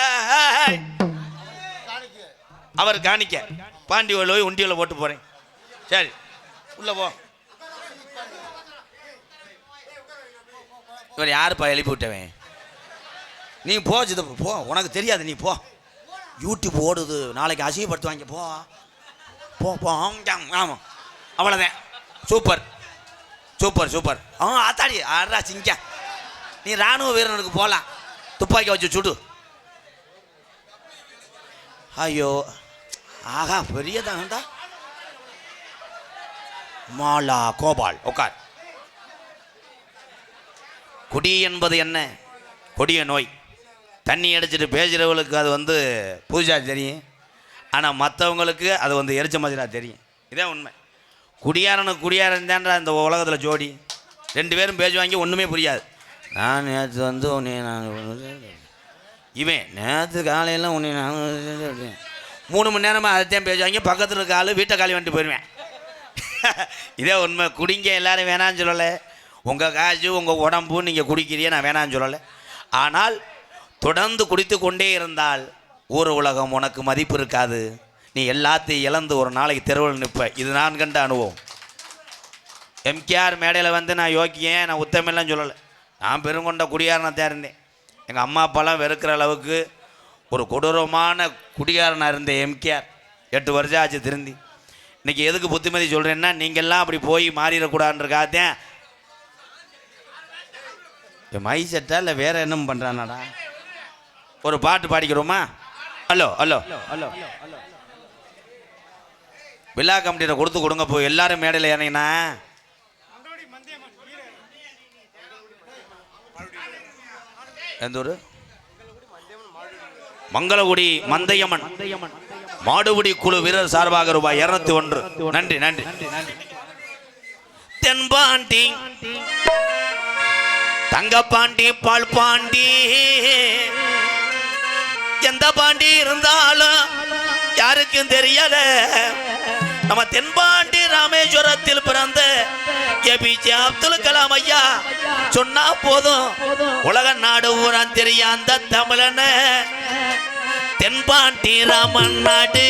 அவர் காணிக்க பாண்டி போய் உண்டியில் போட்டு போறேன். சரி உள்ள போ. இவர் யாருப்பா எழுப்பி விட்டவன்? நீ போ சிதப்பு போ, உனக்கு தெரியாது நீ போ. யூடியூப் ஓடுது நாளைக்கு அசிங்கப்படுத்துவாங்க போ போ போ. ஆமாம் அவ்வளோதான். Super super super. ஆத்தாடி ஆடுறா சிங்க. நீ இராணுவ வீரனுக்கு போகலாம் துப்பாக்கி வச்சு சுடு. ஐயோ ஆகா பெரியதாண்டா. மாலா கோபால் உட்கார். குடி என்பது என்ன? கொடிய நோய். தண்ணி அடிச்சுட்டு பேசுகிறவங்களுக்கு அது பூஜா தெரியும். ஆனால் மற்றவங்களுக்கு அது எரிச்ச மதிரா தெரியும். இதான் உண்மை. குடியாரனுக்கு குடியாரன் தான்டா இந்த உலகத்தில் ஜோடி. 2 பேரும் பேசுவாங்க ஒன்றுமே புரியாது. நான் நேற்று உன்னை நான் இவன் நேற்று காலையில் உன்னை நான் 3 மணி நேரமாக அதைத்தான் பேசுவாங்க. பக்கத்தில் இருக்க ஆள் வீட்டை காலி வந்துட்டு போயிடுவேன். இதே உண்மை. குடிங்க எல்லாரும் வேணான்னு சொல்லலை. உங்கள் காசு உங்கள் உடம்பு நீங்கள் குடிக்கிறீங்க நான் வேணான்னு சொல்லலை. ஆனால் தொடர்ந்து குடித்து கொண்டே இருந்தால் ஊர் உலகம் உனக்கு மதிப்பு இருக்காது. நீ எல்லாத்தையும் இழந்து ஒரு நாளைக்கு தெருவில் நிற்ப. இது நான் கண்ட அனுபவம். எம்கேஆர் மேடையில் நான் யோக்கியேன் நான் உத்தமெல்லாம் சொல்லலை. நான் பெருங்கொண்ட குடியாரனாக இருந்தேன். எங்கள் அம்மா அப்பாலாம் வெறுக்கிற அளவுக்கு ஒரு கொடூரமான குடிகாரனாக இருந்தேன் எம்கேஆர். 8 வருஷம் ஆச்சு திருந்தி. இன்றைக்கி எதுக்கு புத்திமதி சொல்கிறேன்னா நீங்கள்லாம் அப்படி போய் மாறிடக்கூடாதுன்றக்காகத்தான். மை செட்டா இல்லை வேறு என்ன பண்ணுறானாடா? ஒரு பாட்டு பாடிக்கிறோமா? ஹலோ ஹலோ ஹலோ விழா கமிட்டியில் கொடுங்க போய் எல்லாரும் மேடையில் ஏறினா எந்த ஊர்? மங்களகுடி மந்தையம்மன் மாடுபிடி குழு வீரர் சார்பாக ரூபாய் 201. நன்றி நன்றி. தென்பாண்டி தங்கப்பாண்டி பால் பாண்டி எந்த பாண்டி இருந்தாலும் யாருக்கும் தெரியல. நம்ம தென்பாண்டி ராமேஸ்வரத்தில் பிறந்த ஏபிஜே அப்துல் கலாம் ஐயா சொன்னா போதும் உலக நாடு ஊரான் தெரிய அந்த தமிழன தென்பாண்டி ராமன் நாடு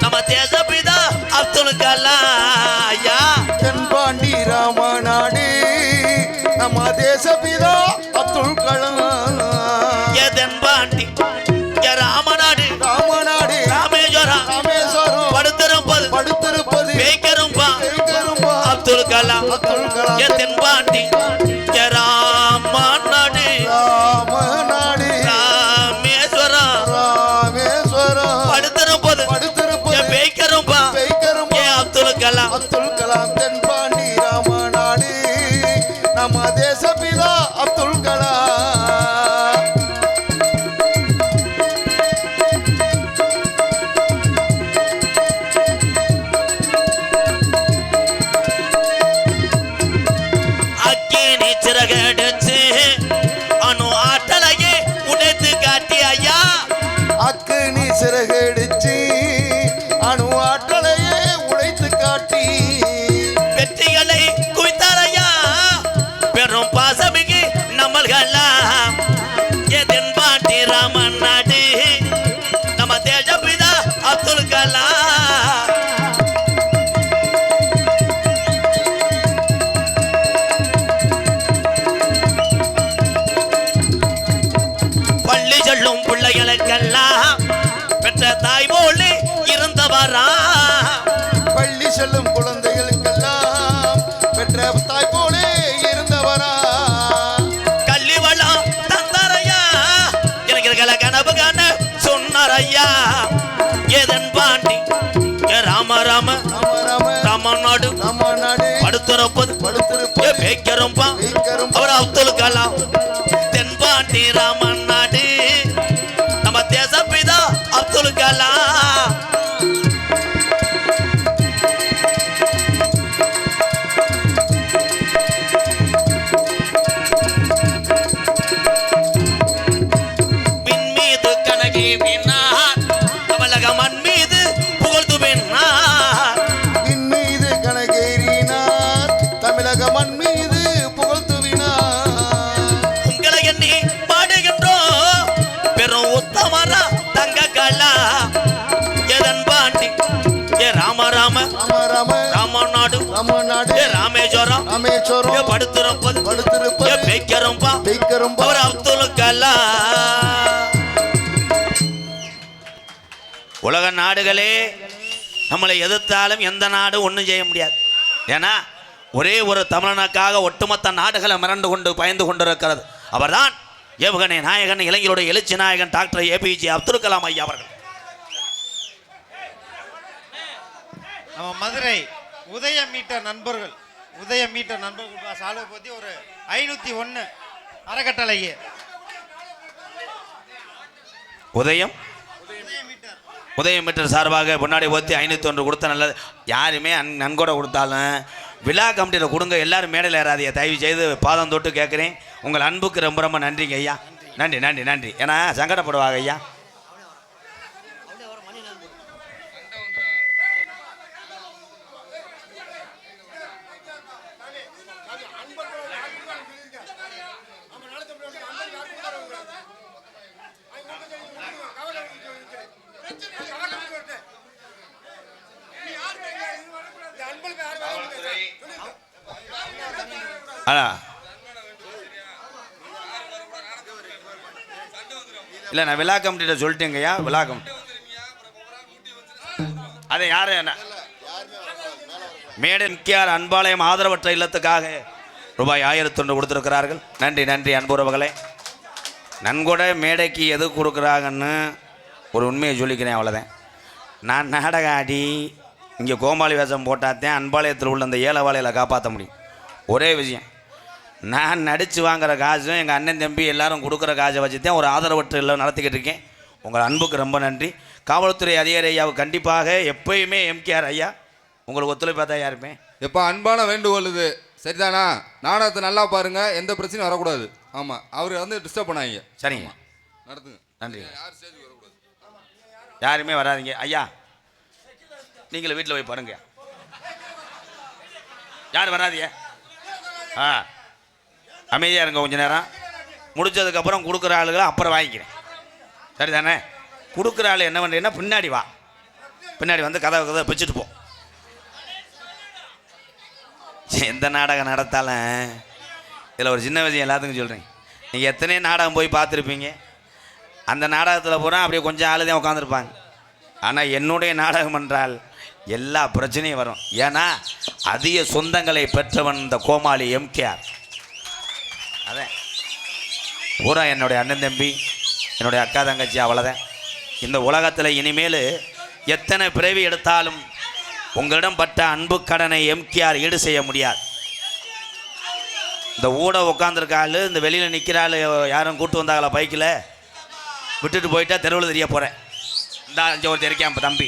நம்ம தேசப்பிதா அப்துல் கலாம் ஐயா. தென்பாண்டி ராமநாடு நம்ம தேசப்பிதா அப்துல் கலாம். தென்பாண்டி ராமநாடு ராமநாடு ராமேஸ்வரம் ராமேஸ்வரம் படுத்திருப்பது வைக்கரும்பா அப்துல் கலாம் அப்துல் கலாம். தென்பாண்டி ராமநாடு ராமநாடு ராமேஸ்வரம் ராமேஸ்வரம் படுத்திருப்பது வைக்கரும்பா அப்துல் கலாம் அப்துல் கலாம். தென்பாண்டி ராமநாடு நம்ம தேசப்பிதா அப்துல் கலாம். சிறகடிச்சு அணு ஆட்டலையே உடைத்து காட்டி ஐயா. அக்கு நீ சிறகடிச்சு அணு ராமன் நாடு நம்ம தேசப்பிதா அப்துல் கலாம். பள்ளி செல்லும் பிள்ளைகளுக்கெல்லாம் பெற்ற தாய் போல இருந்தவரா. பள்ளி செல்லும் குழந்தைகளுக்கெல்லாம் பெற்ற தாய் போலே இருந்தவரா. கல்வி வளம் தந்தாரையா எனக்கு இருக்கிற கனவு காண சொன்னாரையா. ஏதன் பாண்டி ராம ராம ராமநாடு படுத்துறப்பது பேக்கரும்பா அவர் அப்துல் கலாம். தென்பாண்டி ராமன் நாடு நம்ம தேசப்பிதா அப்துல் கலாம். விண்மீது கனகி விண்ணார் தமிழக மண் மீது புகழ்ந்து விண்ணார். விண்மீது கனகேறினார் தமிழக மண் மீது புகழ்த்துவினார். உங்களை எண்ணி பாடுகின்றோம் பெரும் உத்தமரா தங்க கலா. எதன் பாண்டி ஏ ராம ராம ராமநாடு ஏ ராமேஸ்வரம் ஏ படுத்திருப்பது ஏ பேக்கரும்பா அவர் அப்துல் கலாம். உலக நாடுகளே நம்மளை எதிர்த்தாலும் எந்த நாடு ஒன்றும் செய்ய முடியாது. ஏன்னா ஒரே ஒரு தமிழனுக்காக ஒட்டுமொத்த நாடுகளை மிரண்டு கொண்டு பயந்து கொண்டிருக்கிறது. அவர்தான் ஏவுகணை நாயகன் இளைஞருடைய எழுச்சி நாயகன் டாக்டர் ஏபிஜே அப்துல் கலாம் ஐயா அவர்கள். நம்ம மதுரை உதயம் மீட்டர் நண்பர்கள் சாலை பற்றி ஒரு 501 அறக்கட்டளைக்கு உதயம் மீட்டர் சார்பாக முன்னாடி ஒத்தி 501 கொடுத்த நல்லது. யாருமே நன்கொடை கொடுத்தாலும் விழா கமிட்டியில் கொடுங்க. எல்லாரும் மேடையில் ஏறாதிய தயவு செய்து பாதம் தொட்டு கேட்குறேன். உங்கள் அன்புக்கு ரொம்ப ரொம்ப நன்றிங்க ஐயா. நன்றி நன்றி நன்றி. ஏன்னா சங்கடப்படுவாங்க ஐயா. இல்லை நான் விழா கமிட்டிட்ட சொல்லிட்டேங்கய்யா. விழா கமிட்டி அதை யாரு மேடை முக்கியார் அன்பாலயம் ஆதரவற்ற இல்லத்துக்காக ரூபாய் 1001 கொடுத்துருக்கிறார்கள். நன்றி நன்றி அன்புறவுகளே. நன்கொடை மேடைக்கு எது கொடுக்குறாங்கன்னு ஒரு உண்மையை சொல்லிக்கிறேன், அவ்வளோதான். நான் நாடகம் ஆடி இங்கே கோமாளி வேஷம் போட்டாத்தேன் அன்பாலயத்தில் உள்ள அந்த ஏழவாளையில் காப்பாற்ற முடியும். ஒரே விஷயம், நான் நடித்து வாங்குற காசும் எங்கள் அண்ணன் தம்பி எல்லாரும் கொடுக்குற காசை வச்சுதான் ஒரு ஆதரவற்ற இல்லை நடத்திக்கிட்டு இருக்கேன். உங்கள் அன்புக்கு ரொம்ப நன்றி. காவல்துறை அதிகாரி ஐயாவுக்கு கண்டிப்பாக எப்பயுமே எம்கேஆர் ஐயா உங்களுக்கு ஒத்துழைப்பாக தான் இருப்பேன். எப்போ அன்பான வேண்டுகோள் இது, சரிதானா? நாடகத்தை நல்லா பாருங்க, எந்த பிரச்சனையும் வரக்கூடாது. ஆமாம், அவர் வந்து டிஸ்டர்ப் பண்ணாங்க. சரிங்க, நடத்துங்க. நன்றி. யாருமே வராதிங்க ஐயா. நீங்களும் வீட்டில் போய் பாருங்க. யார் வராதிய? அமைதியாக இருங்க கொஞ்சம் நேரம். முடிச்சதுக்கப்புறம் கொடுக்குற ஆளுகளை அப்புறம் வாங்கிக்கிறேன், சரிதானே? கொடுக்குற ஆள் என்ன பண்ணுறீங்கன்னா பின்னாடி வா, பின்னாடி வந்து கதை பிச்சுட்டு போ. எந்த நாடகம் நடத்தாலும் இதில் ஒரு சின்ன விஷயம் எல்லாத்துக்கும் சொல்கிறேன். நீங்கள் எத்தனை நாடகம் போய் பார்த்துருப்பீங்க. அந்த நாடகத்தில் பூரா அப்படியே கொஞ்சம் ஆளு தான் உட்காந்துருப்பாங்க. ஆனால் என்னுடைய நாடகம் என்றால் எல்லா பிரச்சனையும் வரும். ஏன்னா அதிக சொந்தங்களை பெற்றவன் இந்த கோமாளி எம்கேஆர். அதான் பூரா என்னுடைய அண்ணன் தம்பி, என்னுடைய அக்கா தங்கச்சி, அவ்வளோதான். இந்த உலகத்தில் இனிமேல் எத்தனை பிறவி எடுத்தாலும் உங்களிடம் பட்ட அன்பு கடனை எம்கேஆர் ஈடு செய்ய முடியாது. இந்த ஊட உட்காந்துருக்க ஆள், இந்த வெளியில் நிற்கிற ஆள் யாரும் கூட்டு வந்தாங்களா பைக்கில் விட்டுட்டு போயிட்டா தெருவில் தெரிய போகிறேன். இந்த அஞ்சு ஒருத்தர் இருக்கேன் தம்பி.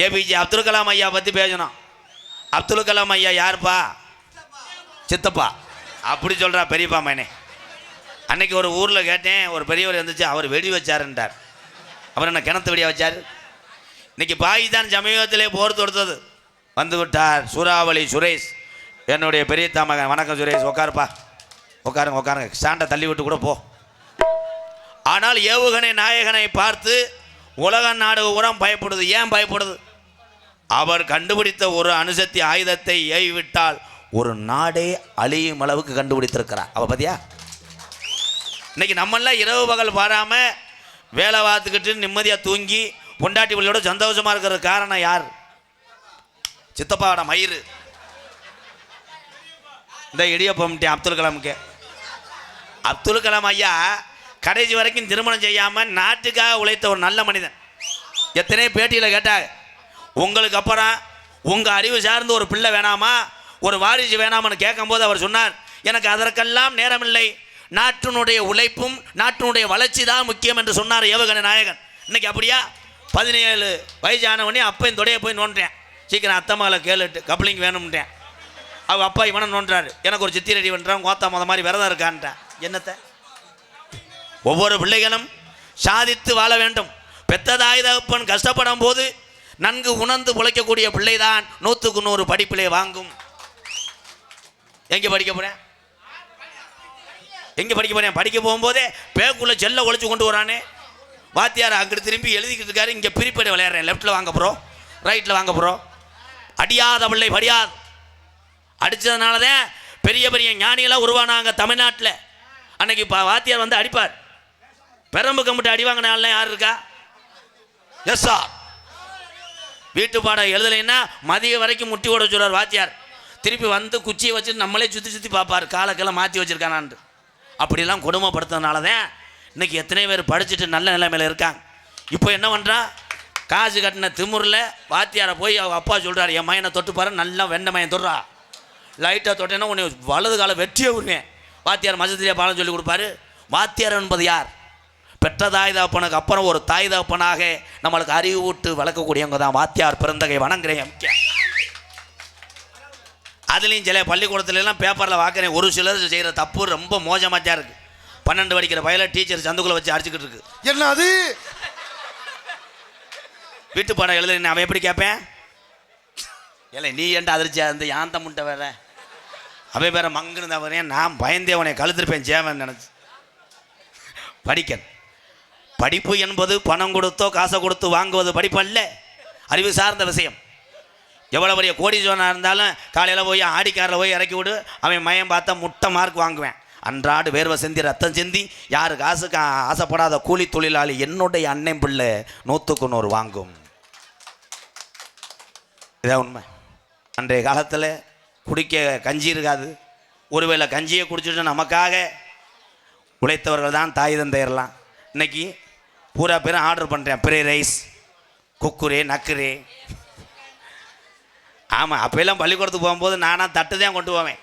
ஏபிஜே அப்துல் கலாம் ஐயா பற்றி பேசணும். அப்துல் கலாம் ஐயா யாருப்பா? சித்தப்பா அப்படி சொல்கிறா பெரியப்பா மேனே. அன்னைக்கு ஒரு ஊரில் கேட்டேன், ஒரு பெரியவர் இருந்துச்சு, அவர் வெடி வச்சாருன்றார். அவர் என்ன கிணத்து வெடியாக வச்சார்? இன்னைக்கு பாகிஸ்தான் சமீபத்திலே போர் தொடுத்தது. வந்து விட்டார் சூறாவளி சுரேஷ், என்னுடைய பெரிய தாமகன். வணக்கம் சுரேஷ், உட்காருப்பா, உட்காருங்க. ஸ்டாண்டை தள்ளி விட்டு கூட போ. ஆனால் ஏவுகணை நாயகனை பார்த்து உலக நாடு உரம் பயப்படுது. ஏன் பயப்படுது? அவர் கண்டுபிடித்த ஒரு அணுசக்தி ஆயுதத்தை ஏவிவிட்டால் ஒரு நாடே அழியும் அளவுக்கு கண்டுபிடித்திருக்கிறார். அவ பத்தியா? இன்னைக்கு நம்மளாம் இரவு பகல் பாராம வேலை பார்த்துக்கிட்டு நிம்மதியாக தூங்கி பொண்டாட்டி பிள்ளையோட சந்தோஷமா இருக்கிற காரணம் யார்? சித்தப்பாவோட மயிறு. இந்த இடியப்பம் அப்துல் கலாமுக்கு. அப்துல் கலாம் ஐயா கடைசி வரைக்கும் திருமணம் செய்யாமல் நாட்டுக்காக உழைத்த ஒரு நல்ல மனிதன். எத்தனை பேட்டியில் கேட்டாங்க, உங்களுக்கு அப்புறம் உங்கள் அறிவு சார்ந்து ஒரு பிள்ளை வேணாமா, ஒரு வாரிசு வேணாமான்னு கேட்கும்போது அவர் சொன்னார், எனக்கு அதற்கெல்லாம் நேரமில்லை, நாட்டினுடைய உழைப்பும் நாட்டினுடைய வளர்ச்சி தான் முக்கியம் என்று சொன்னார் ஏவுகணை நாயகன். இன்னைக்கு அப்படியா? 17 வயசானவனே அப்பையும் தொடைய போய் நோண்டுறேன், சீக்கிரம் அத்தம்மாவை கேளுட்டு கப்ளிங் வேணும்ன்றேன். அவங்க அப்பா இவனை நோன்றாரு, எனக்கு ஒரு சித்தி ரெடி பண்ணுறான், கோத்தா முத மாதிரி விரதம் இருக்கான்ட்டேன். என்னத்தை? ஒவ்வொரு பிள்ளைகளும் சாதித்து வாழ வேண்டும். பெத்ததாய் தகப்பன் கஷ்டப்படும் போது நன்கு உணர்ந்து பிழைக்கக்கூடிய பிள்ளைதான் 100க்கு 100 படிப்பிலே வாங்கும். எங்கே படிக்க போறேன்? எங்கே படிக்க போறேன்? படிக்க போகும்போதே பேக்குள்ள செல்ல ஒழிச்சு கொண்டு வரானே வாத்தியார், அங்கிட்டு திரும்பி எழுதிக்கிட்டு இருக்காரு, இங்கே பிரிப்படை விளையாடுறேன், லெஃப்ட்டில் வாங்க போகிறோம், ரைட்டில் வாங்க போகிறோம். அடியாத பிள்ளை படியாது. அடித்ததுனால தான் பெரிய பெரிய ஞானிகளாக உருவானாங்க தமிழ்நாட்டில். அன்னைக்கு வாத்தியார் வந்து அடிப்பார், பெரம்பு கம்பிட்டு அடி வாங்கினால யார் இருக்கா? Yes sir. வீட்டு பாடம் எழுதலைன்னா மதிய வரைக்கும் முட்டி ஓட சொல்றார் வாத்தியார். திருப்பி வந்து குச்சியை வச்சு நம்மளே சுற்றி சுற்றி பார்ப்பார், காலக்கெல்லாம் மாற்றி வச்சுருக்கானான்ட்டு. அப்படிலாம் கொடுமைப்படுத்துறதுனால தான் இன்றைக்கி எத்தனை பேர் படிச்சுட்டு நல்ல நிலைமையில் இருக்காங்க. இப்போ என்ன பண்ணுறா? காசு கட்டின திமுறில் வாத்தியாரை போய் அவங்க அப்பா சொல்கிறார், என் மயனை தொட்டு பாரு, நல்லா வெண்ணை மயன் தொடுறா, லைட்டாக தொட்டேன்னா உன்னை வலது காலை வெற்றியே விடுவேன். வாத்தியார் மசத்திலே பாடம் சொல்லி கொடுப்பாரு. வாத்தியார் என்பது யார்? பெற்ற தாய் தகப்பனுக்கு அப்புறம் ஒரு தாய் தகப்பனாக நம்மளுக்கு அறிவு ஊட்டு வளர்க்கக்கூடியவங்க தான் வாத்தியார். பிறந்தகை வணங்குறேன். அதுலேயும் சில பள்ளிக்கூடத்துலலாம் பேப்பரில் பார்க்குறேன், ஒரு சிலர் செய்கிற தப்பு ரொம்ப மோசமாக இருக்குது. 12 படிக்கிற பையில டீச்சர் சந்துக்குள்ளே வச்சு அடிச்சுக்கிட்டு இருக்கு. என்ன அது? வீட்டு பாடம் எழுதுறேன், அவன் எப்படி கேட்பேன்? இல்லை நீ ஏன்டா அதிர்ச்சியா இருந்து யாந்த முட்டை வேற, அவன் வேற மங்குன்னு நான் பயந்தே அவனை கழுத்திருப்பேன் ஜேவன் நினச்சி. படிக்கணும். படிப்பு என்பது பணம் கொடுத்தோ காசை கொடுத்து வாங்குவது படிப்பு அல்ல, அறிவு சார்ந்த விஷயம். எவ்வளோ பெரிய கோடீஸ்வரனாக இருந்தாலும் காலையில் போய் ஆடிக்காரில் போய் இறக்கி விடு, அவன் மயம் பார்த்தா முட்டை மார்க் வாங்குவேன். அன்றாடு வேர்வை சிந்தி ரத்தம் சிந்தி யாரு காசுக்கு ஆசைப்படாத கூலி தொழிலாளி என்னுடைய அண்ணன் பிள்ளை 100க்கு 100 வாங்கும். இதான் உண்மை. அன்றைய காலத்தில் குடிக்க கஞ்சி இருக்காது, ஒருவேளை கஞ்சியை குடிச்சிட்டு நமக்காக உழைத்தவர்கள் தான் தாய் தந்தையர்லாம். இன்னைக்கு பூரா பேரும் ஆர்டர் பண்ணுறேன், பிரே ரைஸ், குக்குரே, நக்குரே. ஆமாம், அப்போல்லாம் பள்ளிக்கூடத்துக்கு போகும்போது நானாக தட்டு தான் கொண்டு போவேன்.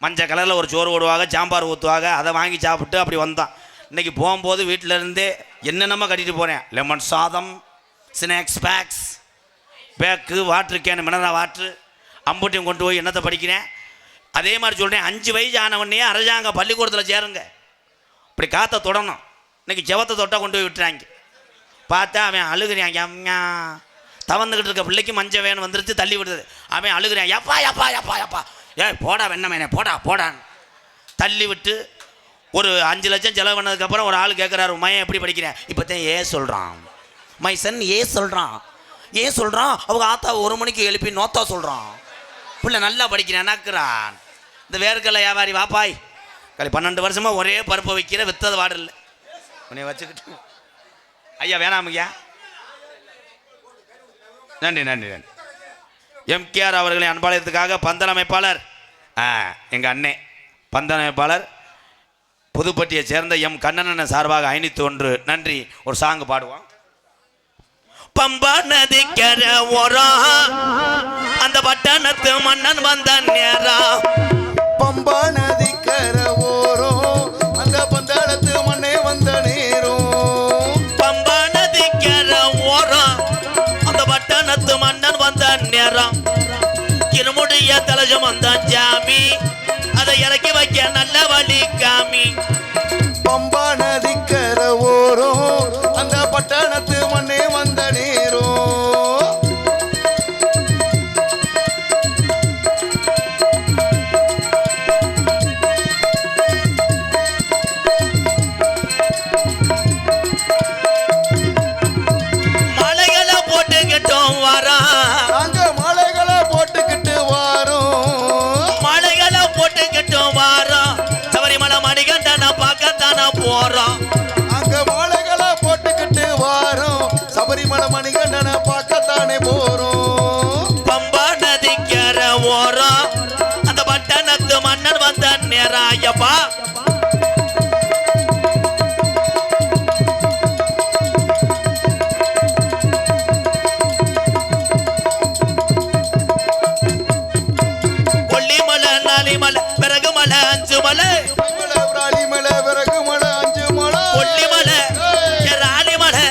மஞ்சள் கலரில் ஒரு சோறு போடுவாங்க, சாம்பார் ஊற்றுவாங்க, அதை வாங்கி சாப்பிட்டு அப்படி வந்தான். இன்றைக்கி போகும்போது வீட்டிலேருந்தே என்னென்னமோ கட்டிட்டு போகிறேன். லெமன் சாதம், snacks bags, bag, water can, mineral water, அம்பூட்டியும் கொண்டு போய் என்னத்தை படிக்கிறேன். அதே மாதிரி சொல்கிறேன், 5 வயசு ஆனவனே அரசாங்க பள்ளிக்கூடத்தில் சேருங்க. இப்படி காற்றை தொடணும். இன்றைக்கி செவத்தை தொட்டால் கொண்டு போய் விட்டுறாங்க. பார்த்தா அவன் அழுகுறான், அம்மா தவந்துக்கிட்டு இருக்க பிள்ளைக்கு மஞ்சள் வேணும் வந்துருச்சு, தள்ளி விடுறது. அவன் அழுகுறான், எப்பா எப்பா எப்பா எப்பா, போடா வெண்ணமேனே போடா போடான்னு தள்ளி விட்டு ஒரு 5 லட்சம் செலவு பண்ணதுக்கப்புறம் ஒரு ஆள் கேட்குறாரு, மையன் எப்படி படிக்கிறேன்? இப்போ தான் சொல்கிறான், மை சன் சொல்கிறான், சொல்கிறான். அவங்க ஆத்தா 1 மணிக்கு எழுப்பி நோத்தா சொல்கிறான், பிள்ளை நல்லா படிக்கிறேன் நக்குறான். இந்த வேர்க்கடலை வியாபாரி வாப்பாய் 12 வருஷமாக ஒரே பருப்பை வைக்கிற, வித்தது வாடு இல்லை, உன்னை வச்சுக்கிட்டு. ஐயா வேணாம் ஐயா, நன்றி நன்றி நன்றி. எம்கேஆர் அவர்களின் அன்பாலயத்துக்காக பந்தல் அமைப்பாளர் எங்கள் அண்ணே பந்தல் புதுப்பட்டியை சேர்ந்த எம் கண்ணன் சார்பாக 501 நன்றி. ஒரு சாங் பாடுவோம். பம்பா நதிக்கர ஓரம் அந்த பட்டணத்து மன்னன் வந்த நேரம், பம்பா நதிக்கர ஓரம் அந்த பந்தளத்து மண்ணே வந்த நேரம், பம்பா நதிக்கர ஓரம் அந்த பட்டணத்து மன்னன் வந்த நேரம், இருமுடிய தலஜம் வந்த ஜாமி அதை இறக்கி வைக்க நல்ல வழி காமி. பம்பா நதிக்கர ஓரம் அந்த பட்டணத்து மண்ணே வந்த நேரம். மலை மணிகண்டனை பார்க்கத்தானே போறோம். பம்பா நதிக்கர ஓரம் அந்த பட்டணத்து மன்னன் வந்த நேராயப்பா. கொல்லிமலை நாலிமலை பிறகு மலை அஞ்சு மலை மலை விறகு மலை அஞ்சு மலை கொல்லிமலை ராணிமலை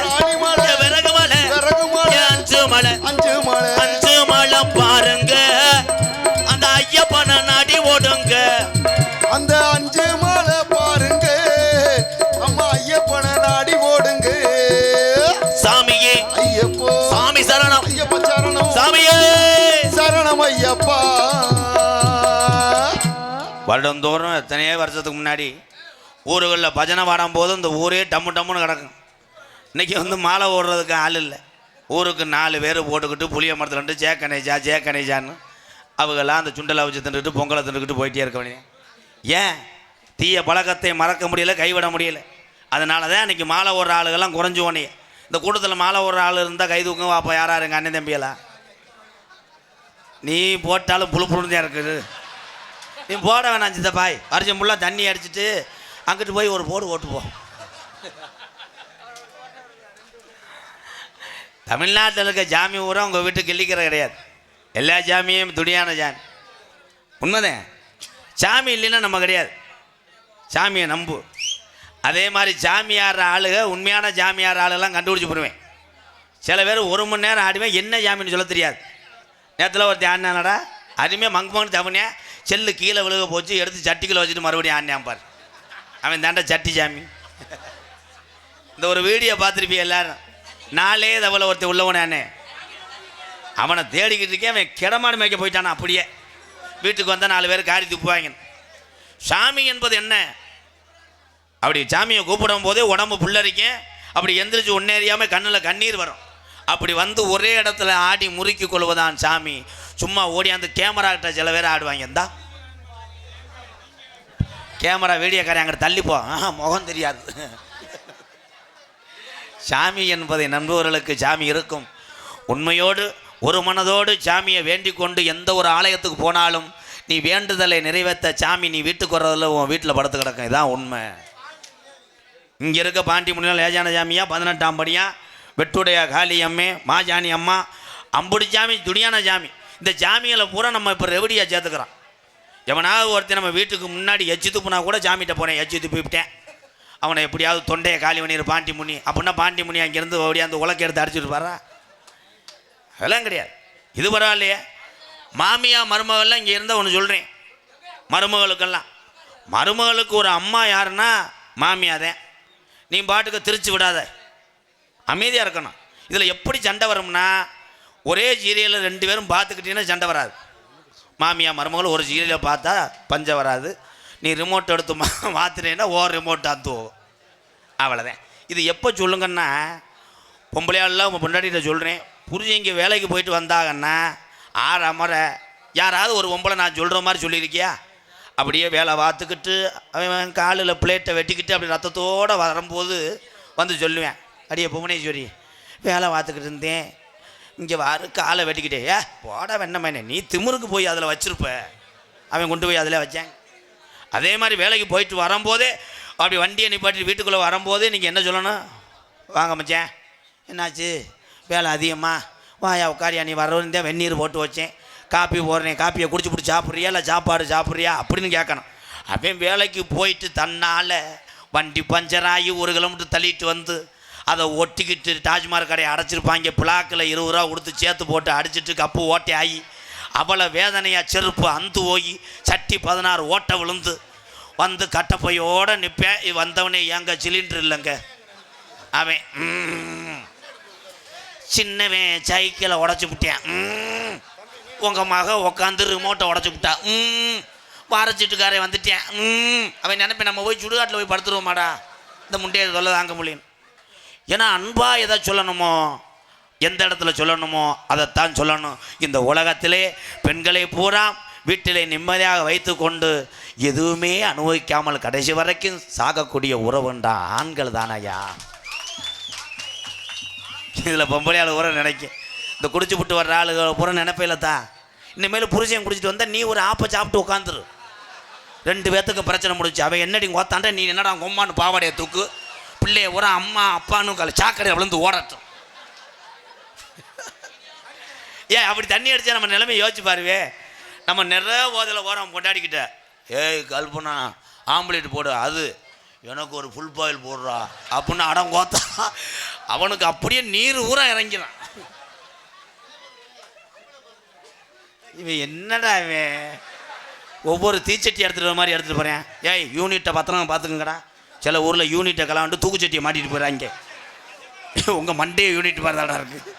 விறகு மலை அஞ்சு மலை அஞ்சு மலை அஞ்சு மலை பாருங்க அந்த ஐயப்பனை நாடி ஓடுங்க. அந்த அஞ்சு மலை பாருங்க அம்மா ஐயப்பனை நாடி ஓடுங்க. சாமியே ஐயப்போ சாமி சரணம் ஐயப்ப சரணம் சாமியே சரணம் ஐயப்பா. வருடந்தோறும் எத்தனையோ வருஷத்துக்கு முன்னாடி ஊர்களில் பஜனை பாடும் போது இந்த ஊரே டம்மு டம்முன்னு கிடக்கும். இன்றைக்கி வந்து மாலை ஓடுறதுக்கு ஆள் இல்லை. ஊருக்கு 4 பேர் போட்டுக்கிட்டு புளிய மரத்துலண்டு ஜே கணேஜான்னு அவங்கெல்லாம் அந்த சுண்டலை வச்சு தின்னுட்டு பொங்கலை தின்னுக்கிட்டு போயிட்டே இருக்க வேண்டிய. ஏன் தீய பழக்கத்தை மறக்க முடியல, கைவிட முடியல. அதனால தான் இன்றைக்கி மாலை ஓடுற ஆளுகள்லாம் குறைஞ்சு போனே. இந்த கூட்டத்தில் மாலை ஓடுற ஆள் இருந்தால் கை தூக்கம் அப்போ யாராரு எங்கள் அண்ணன் தம்பியெல்லாம் நீ போட்டாலும் புழு புழுந்தான் இருக்குது. நீ போட வேணாம் சித்தப்பாய், வருஷம் ஃபுல்லாக தண்ணி அடிச்சுட்டு அங்கிட்டு போய் ஒரு போடு ஓட்டுப்போம். தமிழ்நாட்டில் இருக்க ஜாமி ஊரை உங்கள் வீட்டுக்கு கிள்ளிக்கிற கிடையாது. எல்லா ஜாமியும் துணியான ஜாமி. உண்மைதான், சாமி இல்லைன்னா நம்ம கிடையாது. சாமியை நம்பு. அதே மாதிரி ஜாமியார் ஆளுக உண்மையான ஜாமியார் ஆளுகெல்லாம் கண்டுபிடிச்சி போடுவேன். சில பேர் 1 மணி நேரம் ஆடுவேன், என்ன ஜாமின்னு சொல்ல தெரியாது. நேரத்தில் ஒரு ஆடினானடா அதுவுமே மங்கு தவணையா செல்லு கீழே விழுக போச்சு, எடுத்து சட்டிக்குள்ள வச்சுட்டு மறுபடியும் ஆடினான் பார். அவன் தாண்டா சட்டி சாமி. இந்த ஒரு வீடியோ பார்த்துருப்பிய எல்லாரும். 4 தவளை ஒருத்தர் உள்ளவனானே அவனை தேடிக்கிட்டு இருக்கேன். அவன் கிடமாடு மேய்க்க போயிட்டானா. அப்படியே வீட்டுக்கு வந்தால் 4 பேர் காரி துப்புவாங்க. சாமி என்பது என்ன? அப்படி சாமியை கூப்பிடும் போதே உடம்பு புல்லரிக்கும். அப்படி எந்திரிச்சு ஒன்னேறியாமல் கண்ணில் கண்ணீர் வரும். அப்படி வந்து ஒரே இடத்துல ஆடி முறுக்கி கொள்வதான் சாமி. சும்மா ஓடியாந்து கேமரா கிட்ட சில பேர் ஆடுவாங்க. இந்தா கேமரா வீடியோக்காரன் அங்கே தள்ளிப்போ, முகம் தெரியாது. சாமி என்பதை நண்பவர்களுக்கு சாமி இருக்கும். உண்மையோடு ஒரு மனதோடு சாமியை வேண்டிக் கொண்டு எந்த ஒரு ஆலயத்துக்கு போனாலும் நீ வேண்டுதலை நிறைவேற்ற சாமி நீ வீட்டுக்கு வர்றதில் உன் வீட்டில் படுத்து கிடக்கும். இதான் உண்மை. இங்கே இருக்க பாண்டி முனியால் ஏஜான சாமியா, 18ஆம் படியா, வெட்டுடைய காளியம்மே, மாஜானி அம்மா, அம்புடி சாமி, துணியான சாமி. இந்த சாமிகளை பூரா நம்ம இப்போ ரெவடியாக சேர்த்துக்கிறோம். எவனாவது ஒருத்தர் நம்ம வீட்டுக்கு முன்னாடி எச்சு துப்புனா கூட சாமிகிட்ட போனேன், எச்சு துப்பிவிட்டேன், அவனை எப்படியாவது தொண்டையை காலி பண்ணிடு பாண்டி முனி அப்படின்னா பாண்டி முனி அங்கேருந்து ஓடியாந்து உலக்க எடுத்து அடிச்சுட்டு அதெல்லாம் கிடையாது. இது பரவாயில்லையே. மாமியா மருமகள்லாம் இங்கே இருந்தால் ஒன்று சொல்கிறேன். மருமகளுக்கு ஒரு அம்மா யாருன்னா மாமியாதேன். நீ பாட்டுக்கு திருச்சி விடாத, அமைதியாக இருக்கணும். இதில் எப்படி சண்டை வரும்னா, ஒரே சீரியலில் 2 பேரும் பார்த்துக்கிட்டீங்கன்னா சண்டை வராது. மாமியா மருமகள் ஒரு சீரியலை பார்த்தா பஞ்சம் வராது. நீ ரிமோட் எடுத்து மாற்றினேன்னா ரிமோட் அத்துவோம். அவ்வளோதான். இது எப்போ சொல்லுங்கன்னா, பொம்பளையாளெலாம் உங்கள் பொண்டாட்டிகிட்ட சொல்கிறேன், புரிஞ்சு வேலைக்கு போயிட்டு வந்தாங்கன்னா 6 அமரை யாராவது ஒரு பொம்பளை நான் சொல்கிற மாதிரி சொல்லியிருக்கியா? அப்படியே வேலை பார்த்துக்கிட்டு அவன் காலில் பிளேட்டை வெட்டிக்கிட்டு அப்படி ரத்தத்தோடு வரும்போது வந்து சொல்லுவேன், அடியே புவனேஸ்வரி வேலை பார்த்துக்கிட்டு இருந்தேன், இங்கே வாரு காலை வெட்டிக்கிட்டே. போட வெண்ணமேனே, நீ திமுருக்கு போய் அதில் வச்சுருப்ப. அவன் கொண்டு போய் அதில் வச்சேன். அதே மாதிரி வேலைக்கு போயிட்டு வரும்போதே அப்படி வண்டியை நிப்பாட்டி வீட்டுக்குள்ளே வரும்போதே நீங்கள் என்ன சொல்லணும்? வாங்க மச்சான், என்னாச்சு வேலை அதிகமா, வாயா உட்காரியா, நீ வரவந்தேன் வெந்நீர் போட்டு வச்சேன், காப்பி போடுறேன், காப்பியை குடிச்சு பிடிச்சி சாப்பிட்றியா இல்லை சாப்பாடு சாப்பிட்றியா அப்படின்னு கேட்கணும். அவன் வேலைக்கு போயிட்டு தன்னால் வண்டி பஞ்சராகி 1 கிலோமீட்டர் தள்ளிட்டு வந்து அதை ஒட்டிக்கிட்டு டாஜ்மார் கடையை அடைச்சிருப்பாங்க. பிளாக்கில் 20 ரூபா கொடுத்து சேர்த்து போட்டு அடிச்சிட்டு கப்பு ஓட்டை ஆகி அவளை வேதனையாக செருப்பு அந்து போய் சட்டி 16 ஓட்டை விழுந்து வந்து கட்டப்பையோடு நிற்பேன். வந்தவனே எங்க சிலிண்டர் இல்லைங்க. அவன் சின்னவன் சைக்கிளை உடச்சி விட்டேன். உங்கள் மக உட்காந்து ரிமோட்டை உடச்சி விட்டா. வாரச்சிட்டுக்காரன் வந்துட்டேன். அவன் நினைப்பேன் நம்ம போய் சுடுகாட்டில் போய் படுத்துருவோமாடா, இந்த முண்டையை சொல்ல தாங்க முடியும். ஏன்னா அன்பாக எதை சொல்லணுமோ, எந்த இடத்துல சொல்லணுமோ அதைத்தான் சொல்லணும். இந்த உலகத்திலே பெண்களை பூரா வீட்டிலே நிம்மதியாக வைத்து கொண்டு எதுவுமே அனுபவிக்காமல் கடைசி வரைக்கும் சாகக்கூடிய உறவுண்டா ஆண்கள் தானையா. இதில் பொம்பளை ஆளு பூரா நினைக்கும் இந்த குடிச்சு விட்டு வர்ற ஆளுகளை பூரா நினைப்பையில தான் இனிமேல் புருஷன் குடிச்சிட்டு வந்தால் நீ ஒரு ஆப்பை சாப்பிட்டு உட்காந்துரு. 2 பேர்த்துக்கு பிரச்சனை முடிச்சு. அவன் என்னடி கோத்தாண்ட நீ என்னடா கொம்மான்னு பாவாடையை தூக்கு பிள்ளைய பூரா அம்மா அப்பான்னு சாக்கடை விழுந்து ஓடட்டும். ஏன் அப்படி தண்ணி அடித்தா நம்ம நிலைமை யோசிச்சு பாருவே. நம்ம நிறைய போதில் ஓரம் கொண்டாடிக்கிட்ட ஏய் கல்பனா ஆம்லேட் போடு அது எனக்கு ஒரு ஃபுல் பாயில் போடுறா அப்படின்னு அடம் கோத்தா அவனுக்கு அப்படியே நீர் ஊரா இறங்கிறான். இவன் என்னடா இவன் ஒவ்வொரு தீச்சட்டி எடுத்துகிற மாதிரி எடுத்துகிட்டு போகிறேன். ஏய் யூனிட்டை பத்திரம் பார்த்துக்குங்கடா. சில ஊரில் யூனிட்டை கலாண்டு தூக்குச்சட்டியை மாட்டிட்டு போகிறாங்க. உங்கள் மண்டையை யூனிட் மாதிரி தாடா இருக்குது.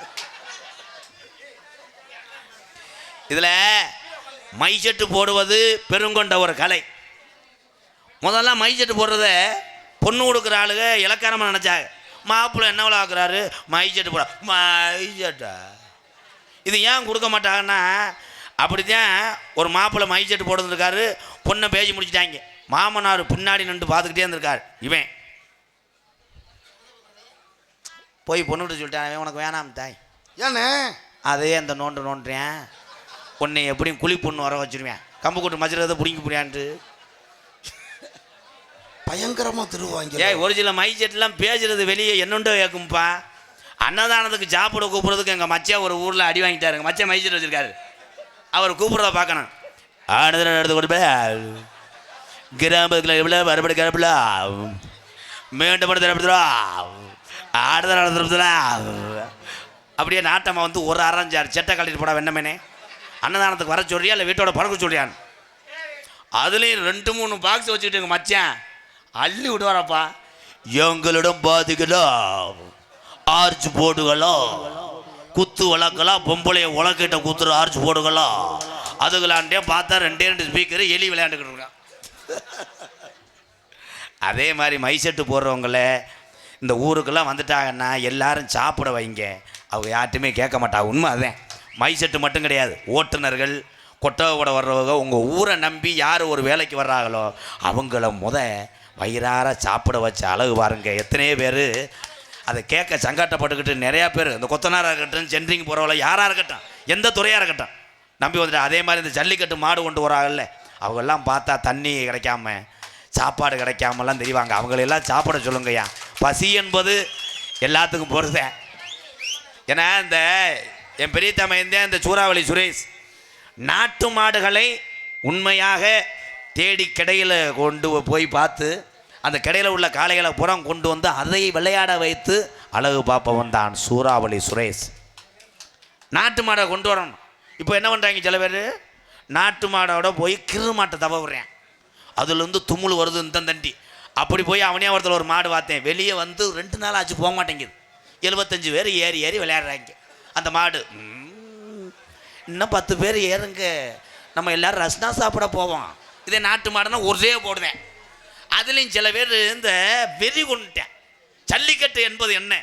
இதில் மைச்செட்டு போடுவது பெருங்கொண்ட ஒரு கலை. முதல்ல மைச்செட்டு போடுறத பொண்ணு கொடுக்குற ஆளுங்க இலக்காரமாக நினச்சாங்க. மாப்பிள்ளை என்னவளோ ஆக்குறாரு மைச்செட்டு போட மைச்செட்டா இது ஏன் கொடுக்க மாட்டாங்கன்னா அப்படித்தான் ஒரு மாப்பிள்ளை மைச்செட்டு போட்டுருக்காரு. பொண்ணை பேசி முடிச்சிட்டாங்க. மாமனார் பின்னாடி நின்று பார்த்துக்கிட்டே இருந்திருக்காரு. இவன் போய் பொண்ணுகிட்ட சொல்லிட்டான் உனக்கு வேணாம் தாய் ஏண்ணே அதே அந்த நோண்டுறேன் உன்னை எப்படியும் குழி பொண்ணு வர வச்சிருவேன் கம்பு கூட்டு மச்சுறதை பிடிங்க புரியான்ட்டு பயங்கரமா திருவாங்க. ஏய் ஒரு சில மைச்செட்லாம் பேசுறது வெளியே என்னண்டோ கேட்கும்பா. அன்னதானத்துக்கு சாப்பிட கூப்பிட்றதுக்கு எங்கள் மச்சா ஒரு ஊரில் அடி வாங்கிட்டாருங்க. மச்சா மைச்செட் வச்சிருக்காரு. அவர் கூப்பிட்றத பார்க்கணும். ஆனதில் நடந்து கொடுப்ப கிராமத்தில் எவ்வளோ மறுபடி கிளப்பில மீண்டும் திறப்பதுல ஆடுதல் நடத்துறதுல அப்படியே நாட்டம்மா வந்து ஒரு அரைஞ்சார் செட்டை கட்டிட்டு போட வெண்ணமேனே அன்னதானத்துக்கு வர சொல்றியா இல்லை வீட்டோட பழக்க சொல்றியான்னு. அதுலேயும் 2-3 பாக்ஸ் வச்சுக்கிட்டு எங்கள் மச்சான் அள்ளி விடுவாரப்பா. எங்களிடம் பாதிக்கலாம் ஆர்ச் போடுகளோ குத்து வளர்க்கலாம் பொம்பளைய உலக்கிட்ட குத்துற ஆர்ச் போடுகளோ அதுகளாண்டே பார்த்தா 2 ஸ்பீக்கரு எலி விளையாண்டுக்கிட்டு இருக்கான். அதே மாதிரி மைசெட்டு போடுறவங்கள இந்த ஊருக்கெல்லாம் வந்துட்டாங்கன்னா எல்லாரும் சாப்பிட வைங்க. அவங்க யார்ட்டுமே கேட்க மாட்டாங்க. உண்மை அதுதான். மைசெட்டு மட்டும் கிடையாது. ஓட்டுநர்கள் கொட்டவோட வர்றவங்க உங்கள் ஊரை நம்பி யார் ஒரு வேலைக்கு வர்றாங்களோ அவங்கள வயிறார சாப்பிட வச்ச அழகு பாருங்க. எத்தனையோ பேர் அதை கேட்க சங்கட்டப்பட்டுக்கிட்டு நிறையா பேர் இந்த கொத்தனாராக இருக்கட்டும் சென்ட்ரிங் போகிறவங்கள யாராக இருக்கட்டும் எந்த துறையாக இருக்கட்டும் நம்பி வந்துட்டு. அதே மாதிரி இந்த ஜல்லிக்கட்டு மாடு கொண்டு வராங்கல்ல அவங்கெல்லாம் பார்த்தா தண்ணி கிடைக்காம சாப்பாடு கிடைக்காமலாம் தெரிவாங்க. அவங்களெல்லாம் சாப்பிட சொல்லுங்கய்யா. பசி என்பது எல்லாத்துக்கும் போகிறதே. ஏன்னா இந்த என் பெரிய தமையந்தேன் இந்த சூறாவளி சுரேஷ் நாட்டு மாடுகளை உண்மையாக தேடி கிடையில் கொண்டு போய் பார்த்து அந்த கிடையில் உள்ள காளைகளை புறம் கொண்டு வந்து அதை விளையாட வைத்து அழகு பார்ப்பவன் தான் சூறாவளி சுரேஷ். நாட்டு மாடை கொண்டு வரணும். இப்போ என்ன பண்ணுறாங்க சில பேர் நாட்டு மாடோட போய் கிரு மாட்டை தவறேன். அதுலேருந்து தும்முள் வருது இந்த தண்டி அப்படி போய் அவனே ஒருத்தர் ஒரு மாடு பார்த்தேன். வெளியே வந்து 2 நாள் ஆச்சு போக மாட்டேங்குது. 75 பேர் ஏறி விளையாடுறாங்க. அந்த மாடு இன்னும் 10 பேர் ஏறுங்க நம்ம எல்லோரும் ரஸ்னா சாப்பிட போவோம். இதே நாட்டு மாடுனா ஒரே போடுவேன். அதுலேயும் சில பேர் இந்த வெறி கொண்டுட்டேன். ஜல்லிக்கட்டு என்பது என்ன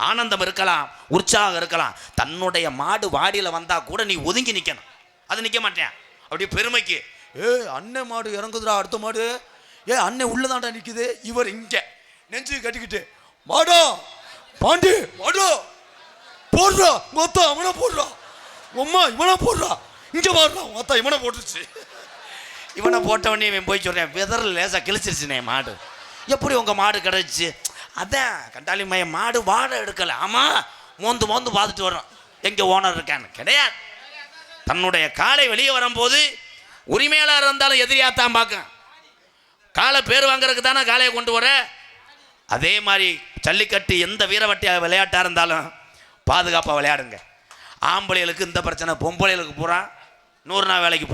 ஆனந்தம் இருக்கலாம் உற்சாகம் இருக்கலாம். தன்னுடைய மாடு வாடியில் வந்தால் கூட நீ ஒதுங்கி நிற்கணும். அது நிற்க மாட்டேன். அப்படியே பெருமைக்கு அண்ணன் மாடு இறங்குதுடா அடுத்த மாடு அண்ணன் உள்ளதாண்டா நிற்குது. இவர் இங்கே நெஞ்சு கட்டிக்கிட்டு மாடா பாண்டி மாடா போடுறா மொத்தம் அவனை போடுறா அம்மா இவனை போடுறா இங்கே பாடுறா மொத்தம் இவனை போட்டுருச்சு. இவனை போட்டவனே இவன் போய் சொல்கிறேன் வெதரில் லேசாக கிழிச்சிருச்சுனே மாடு. எப்படி உங்கள் மாடு கிடச்சி? அதான் கண்டாளி மையம் மாடு வாடை எடுக்கலை. ஆமாம் மோந்து பார்த்துட்டு வர்றோம் எங்கே ஓனர் இருக்கான்னு. கிடையாது. தன்னுடைய காலை வெளியே வரும்போது உரிமையாளர் இருந்தாலும் எதிரியாத்தான் பார்க்க. காலை பேர் வாங்குறதுக்கு தானே காலையை கொண்டு வர. அதே மாதிரி ஜல்லிக்கட்டு எந்த வீரவட்டி விளையாட்டாக இருந்தாலும் பாதுகாப்பாக விளையாடுங்க. ஆம்பளைகளுக்கு இந்த பிரச்சனை. பொம்பளைகளுக்கு பூரா 100 நாள் வேலைக்கு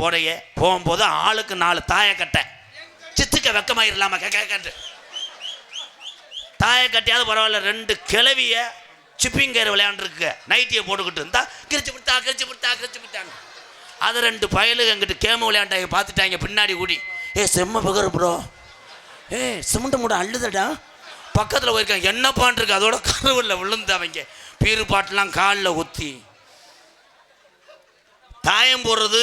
போகும்போது ஆளுக்கு 4 தாயை கட்ட சித்துக்க வெக்கமாயிரலாமா கேட்டு தாயை கட்டியாவது பரவாயில்ல. 2 கிளவிய சிப்பிங்கர் விளையாண்டுருக்கு நைட்டியை போட்டுக்கிட்டு இருந்தா கிரிச்சு விட்டாங்க. அது 2 பயலுக்கு எங்கிட்ட கேம விளையாண்டாங்க பார்த்துட்டாங்க பின்னாடி கூடி. செம்ம பகர் ப்ரோ சிமெண்ட் மூட அள்ளுதடா பக்கத்தில் போயிருக்காங்க. என்ன பாண்டிருக்கு அதோட கருவில் விழுந்து அவங்க பீரு பாட்டெலாம் காலில் ஊற்றி தாயம் போடுறது.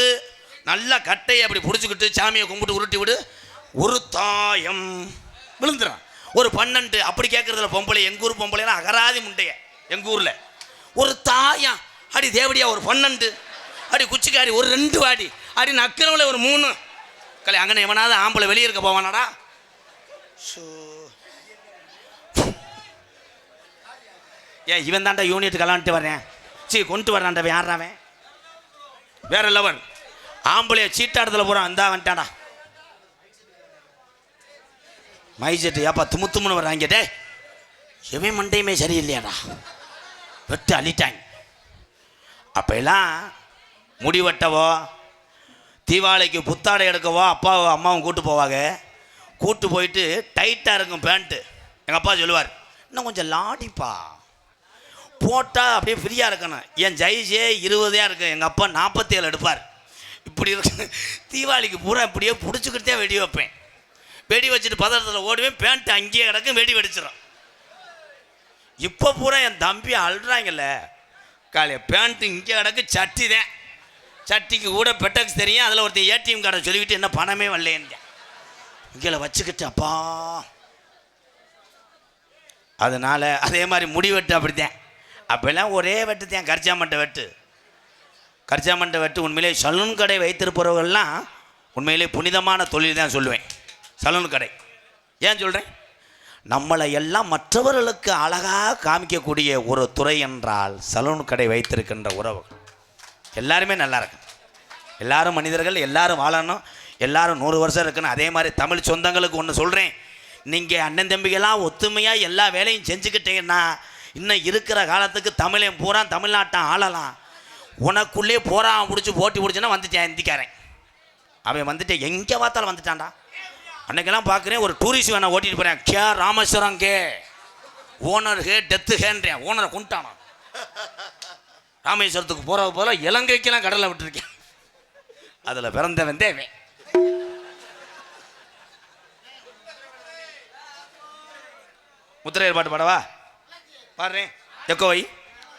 நல்லா கட்டையை அப்படி பிடிச்சிக்கிட்டு சாமியை கும்பிட்டு உருட்டி விடு ஒரு தாயம் விழுந்துறான். ஒரு 12 அப்படி கேட்குறதுல பொம்பளை. எங்கள் ஊர் பொம்பளைலாம் அகராதி முண்டைய. எங்கள் ஊரில் ஒரு தாயா அடி தேவடியா ஒரு 12 அடி குச்சிக்காரி ஒரு 2 வாடி அடி நக்கிறவள ஒரு 3 கலை அங்கே எவனாவது ஆம்பளை வெளியே இருக்க போவானாடா. ஏன் இவன் தாண்டா யூனிட் கலான்ட்டு வர்றேன் கொண்டு வர்றான்டவன் யாராவன் வேற லெவல் ஆம்பளைய சீட்டாடத்தில் போகிறான் அந்த வந்துட்டாடா மைஜெட்டு ஏப்பா துமுத்துமுன்னு வர்றாங்க டே எவன் மண்டையுமே சரியில்லையாடா வெட்டு அள்ளிட்டாங்க. அப்போ எல்லாம் முடி வெட்டவோ தீபாவளிக்கு புத்தாடை எடுக்கவோ அப்பாவும் அம்மாவும் கூட்டு போவாங்க. கூட்டு போயிட்டு டைட்டாக இருக்கும் பேண்ட்டு. எங்கள் அப்பா சொல்லுவார் இன்னும் கொஞ்சம் லாடிப்பா போட்டால் அப்படியே ஃப்ரீயாக இருக்கணும். என் ஜைஸே 20 இருக்கும். எங்கள் அப்பா 47 எடுப்பார். இப்படி இருக்கு தீபாவளிக்கு பூரா இப்படியே பிடிச்சிக்கிட்டே வெடி வைப்பேன். வெடி வச்சுட்டு பதறத்தில் ஓடுவேன். பேண்ட்டு அங்கேயே கிடக்கும் வெடி வெடிச்சிடும். இப்போ பூரா என் தம்பி அழுறாங்கல்ல காலையில் பேண்ட்டு இங்கே கிடக்கு சட்டி தான். சட்டிக்கு கூட பெட்டக்ஸ் தெரியும். அதில் ஒருத்தர் ஏடிஎம் கார்டை சொல்லிக்கிட்டு என்ன பணமே வரலேன்னு இங்கே வச்சுக்கிட்டு அப்பா. அதனால் அதே மாதிரி முடி வெட்டு அப்படித்தான். அப்போல்லாம் ஒரே வெட்டு தான் கரிச்சாமட்டை வெட்டு. கரிச்சாமட்டை வெட்டு உண்மையிலே சலூன் கடை வைத்திருப்பவர்கள்லாம் உண்மையிலே புனிதமான தொழில் தான் சொல்லுவேன். சலூன் கடை ஏன் சொல்கிறேன், நம்மளை எல்லாம் மற்றவர்களுக்கு அழகாக காமிக்கக்கூடிய ஒரு துறை என்றால் சலூன் கடை வைத்திருக்கின்ற உறவு. எல்லாருமே நல்லா இருக்கு. எல்லாரும் மனிதர்கள், எல்லாரும் வாழணும், எல்லாரும் 100 வருஷம் இருக்கணும். அதே மாதிரி தமிழ் சொந்தங்களுக்கு ஒன்று சொல்கிறேன், நீங்கள் அண்ணன் தம்பிகளாக ஒத்துமையாக எல்லா வேலையும் செஞ்சுக்கிட்டீங்கன்னா இன்னும் இருக்கிற காலத்துக்கு தமிழையும் பூரா தமிழ்நாட்டை ஆளலாம். உனக்குள்ளே போகிறான் பிடிச்சி போட்டி பிடிச்சுன்னா வந்துட்டேன் இந்திக்காரன். அவன் வந்துட்டு எங்கே பார்த்தாலும் வந்துட்டான்டா. அன்றைக்கெல்லாம் பார்க்குறேன் ஒரு டூரிஸ்ட் வேணா ஓட்டிகிட்டு போகிறேன். கே ராமேஸ்வரம் கே ஓனர் ஹே டெத்து ஹேன்றேன். ஓனரை கொண்டானான். ராமேஸ்வரத்துக்கு போகிற போல இலங்கைக்கெல்லாம் கடலை விட்டுருக்கேன். அதில் பிறந்தவன் தேவன். முத்திரையர் பாட்டு பாடவா பாடுறேன். எக்கோ வை.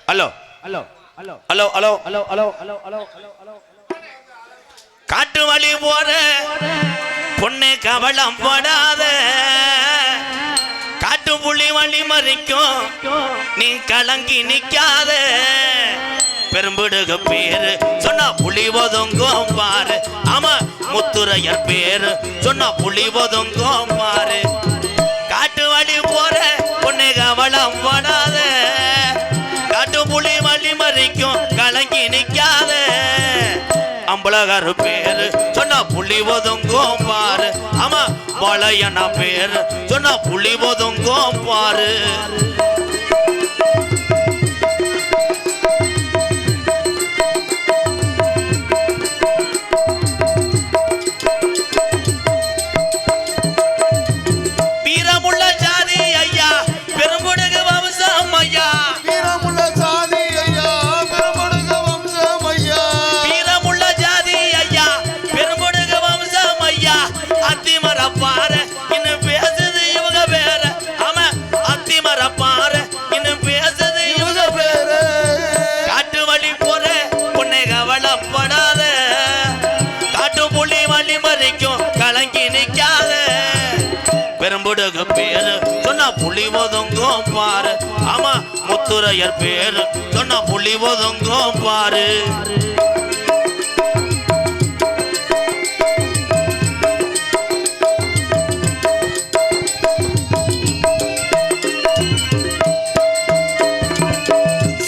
Hello hello hello hello hello hello hello hello hello hello hello காட்டு வழி போற பொண்ணு கவலம் படாத காட்டு புள்ளி வழி மறிக்கும் நீ கலங்கி நிக்காத பெரும்பிடுக பேரு சொன்னா புலி ஒதுங்கும் பாரு. ஆமா முத்துரையர் பேரு சொன்னா புலி ஒதுங்கும் பாரு. காட்டு வழி போற பொண்ணு கவலம் படாத காட்டு புலி வழி மறிக்கும் கலங்கி நிக்காத அம்பலகர் பேரு சொன்னா புலி ஒதுங்கும் பாரு. ஆமா பழையன பேரு சொன்னா புலி ஒதுங்கும் பாரு. வீரமுள்ள ஜாதி ஐயா பெரும்புடுகு வம்சம் ஐயா. வீரமுள்ள சாதி ஐயா பெருமடுக வம்சம் ஐயா. வீரமுள்ள ஜாதி ஐயா பெரும்புடுகு வம்சம் ஐயா. அத்திமரப்பார இன்னும் பேசுது இவங்க பேர. ஆமா அத்திமரப்பார இன்னும் பேசுது இவங்க பேர. காட்டு வழி போற பொண்ணை கவலைப்படாத காட்டு புலி வழி மறிக்கும் கலங்கி நிக்காத பெரும்புடுக பேரு சொன்னா புலி ஒதுங்கும் பாரு. ஆமா முத்துரையர் பேரு சொன்னா புலி ஒதுங்கும் பாரு.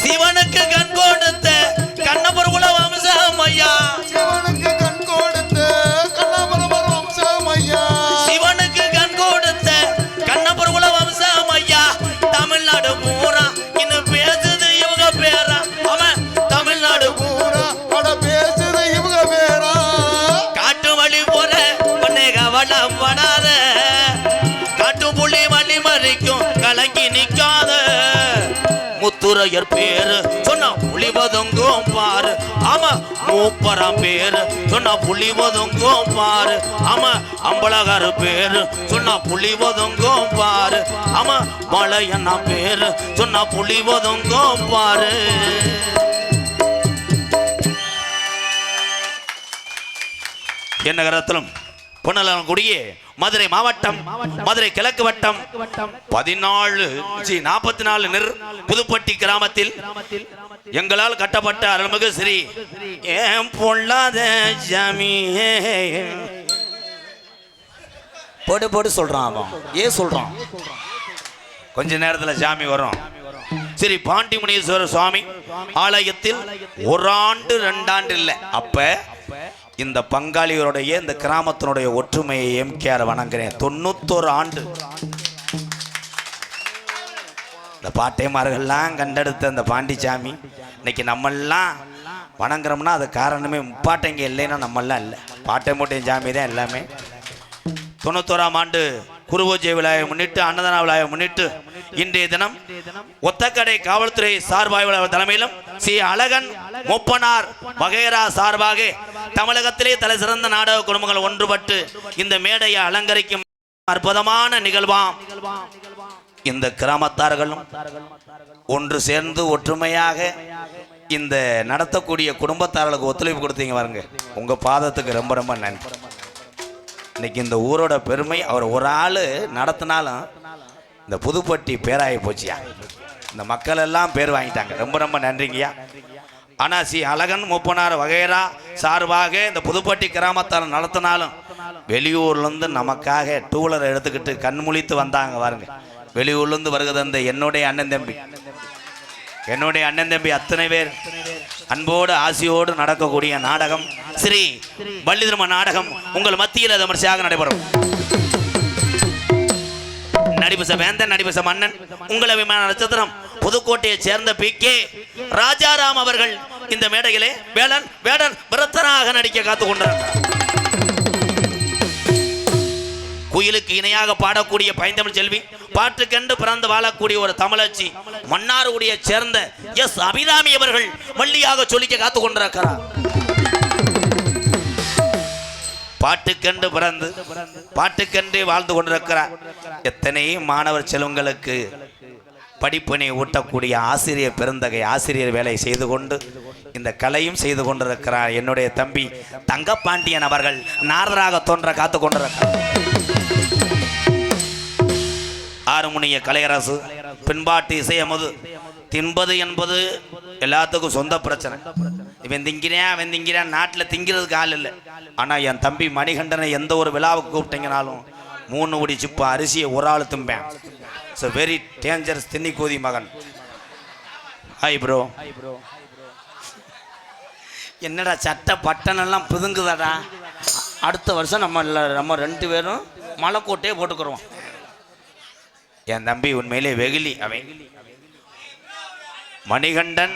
சிவனுக்கு கண் கொடுத்த கண்ணபுர குல வம்சம் ஐயா. சிவனுக்கு கண் கொடுத்த கண்ணபுரம் வம்சம் ஐயா. சிவனுக்கு கண் கொடுத்த கண்ணபுர குல வம்சம் ஐயா. தமிழ்நாடு பூரா இன்னும் பேசுது இவங்க பேரா. அவன் தமிழ்நாடு பூரா அட பேசுது இவங்க பேரா. காட்டு வழி போற பொண்ணை கவலைப்படாத காட்டு புலி வழி மறிக்கும் கலங்கி நிக்காத முத்துரையர் பேரு சொன்னா புலி ஒதுங்கும் பாரு. ஆமா மூப்பரம் பேரு சொன்னா புலி ஒதுங்கும் பாரு. ஆமா அம்பலகர் பேரு சொன்னா புலி ஒதுங்கும் பாரு. ஆமா மலையண்ணா பேரு சொன்னா புலி ஒதுங்கும் பாரு. என்ன கரத்திலும் பொன்னலான கொடியே மதுரை மாவட்டம் மதுரை கிழக்கு வட்டம் 44 நிர் புதுப்பட்டி கிராமத்தில் எங்களால் கட்டப்பட்ட அருள்மிகு ஸ்ரீ ஏன் பொல்லாத ஜாமியே போடு போடு சொல்றான் அவன் ஏன் சொல்றான் கொஞ்ச நேரத்தில் சாமி வரும் ஸ்ரீ பாண்டிமுனீஸ்வரர் சுவாமி ஆலயத்தில் 1 ஆண்டு 2 ஆண்டு இல்லை அப்ப இந்த பங்காளிகளுடைய இந்த கிராமத்தினுடைய ஒற்றுமையை எம்கேஆர் வணங்குறேன் 91 ஆண்டு இந்த பாட்டைமார்கள்லாம் கண்டெடுத்த இந்த பாண்டிச்சாமி இன்னைக்கு நம்மெல்லாம் வணங்குறோம்னா அது காரணமே முப்பாட்டைங்க இல்லைன்னா நம்மெல்லாம் இல்லை பாட்டை மூட்டையும் சாமி தான் எல்லாமே 91ஆம் ஆண்டு குருபூஜை விழாவை முன்னிட்டு அன்னதான விழாவை முன்னிட்டு இன்றைய தினம் ஒத்தக்கடை காவல்துறை சார்பாக தலைமையிலும் ஸ்ரீ அழகன் மூப்பனார் வகைரா சார்பாக தமிழகத்திலே தலை சிறந்த நாடக குடும்பங்கள் ஒன்றுபட்டு இந்த மேடையை அலங்கரிக்கும் அற்புதமான நிகழ்வாம் இந்த கிராமத்தார்களும் ஒன்று சேர்ந்து ஒற்றுமையாக இந்த நடத்தக்கூடிய குடும்பத்தார்களுக்கு ஒத்துழைப்பு கொடுத்தீங்க பாருங்க உங்க பாதத்துக்கு ரொம்ப ரொம்ப நன்றி இன்னைக்கு இந்த ஊரோட பெருமை அவர் ஒரு ஆள் நடத்தினாலும் இந்த புதுப்பட்டி பேராகி போச்சியா இந்த மக்கள் எல்லாம் பேர் வாங்கிட்டாங்க ரொம்ப ரொம்ப நன்றிங்கய்யா ஆனால் ஸ்ரீ அழகன் மூப்பனார் வகைரா சார்பாக இந்த புதுப்பட்டி கிராமத்தார் நடத்தினாலும் வெளியூர்லேருந்து நமக்காக டூவீலரை எடுத்துக்கிட்டு கண்முழித்து வந்தாங்க பாருங்க வெளியூர்லேருந்து வருகிறது அந்த என்னுடைய அண்ணன் தம்பி அத்தனை பேர் அன்போடு ஆசியோடு நடக்கக்கூடிய நாடகம் ஸ்ரீ வள்ளிதர்ம நாடகம் உங்கள் மத்தியில் விமர்சையாக நடைபெறும் நடிபச வேந்தன் நடிபச மன்னன் உங்கள் விமான நட்சத்திரம் புதுக்கோட்டையைச் சேர்ந்த PK ராஜாராம் அவர்கள் இந்த மேடையிலே வேடன் விரத்தனாக நடிக்க காத்துக் கொண்டிருக்கிறார் குயிலுக்கு இணையாக பாடக்கூடிய பைந்தமிழ் செல்வி பாட்டு கண்டு பிறந்து வாழக்கூடிய ஒரு தமிழச்சி மன்னார்குடிய சேர்ந்த எஸ் அபிராமி அவர்கள் வள்ளியாக சொல்லிக்க காத்துக் கொண்டிருக்கிறார் பாட்டுக்கண்டு பிறந்து பாட்டுக்கண்டே வாழ்ந்து கொண்டிருக்கிறார் எத்தனை மாணவர் செல்வங்களுக்கு படிப்பினை ஊட்டக்கூடிய ஆசிரியர் பெருந்தகை ஆசிரியர் வேலை செய்து கொண்டு இந்த கலையும் செய்து கொண்டிருக்கிறார் என்னுடைய தம்பி தங்கப்பாண்டியன் அவர்கள் நாரதராக தோன்ற காத்து கொண்டிருக்கிறார் ஆறுமுனிய கலையரசு பின்பாட்டு இசையமுது தின்பது என்பது எல்லாத்துக்கும் சொந்த பிரச்சனை இவன் திங்கிறான் நாட்டில் திங்கிறதுக்கு ஆள் இல்லை ஆனால் என் தம்பி மணிகண்டனை எந்த ஒரு விழாவுக்கு கூப்பிட்டீங்கனாலும் 3 உடி சிப்பா அரிசியை ஒரு ஆள் தும்பேன் இட்ஸ் வெரி டேஞ்சரஸ் தின்னிக்கூதி மகன் ஹாய் ப்ரோ என்னடா சட்டை பட்டனெல்லாம் பிதுங்குதாடா அடுத்த வருஷம் நம்ம 2 பேரும் மலைக்கோட்டையே போட்டுக்கிறோம் என் தம்பி உண்மையிலே வெகுலி அவன் மணிகண்டன்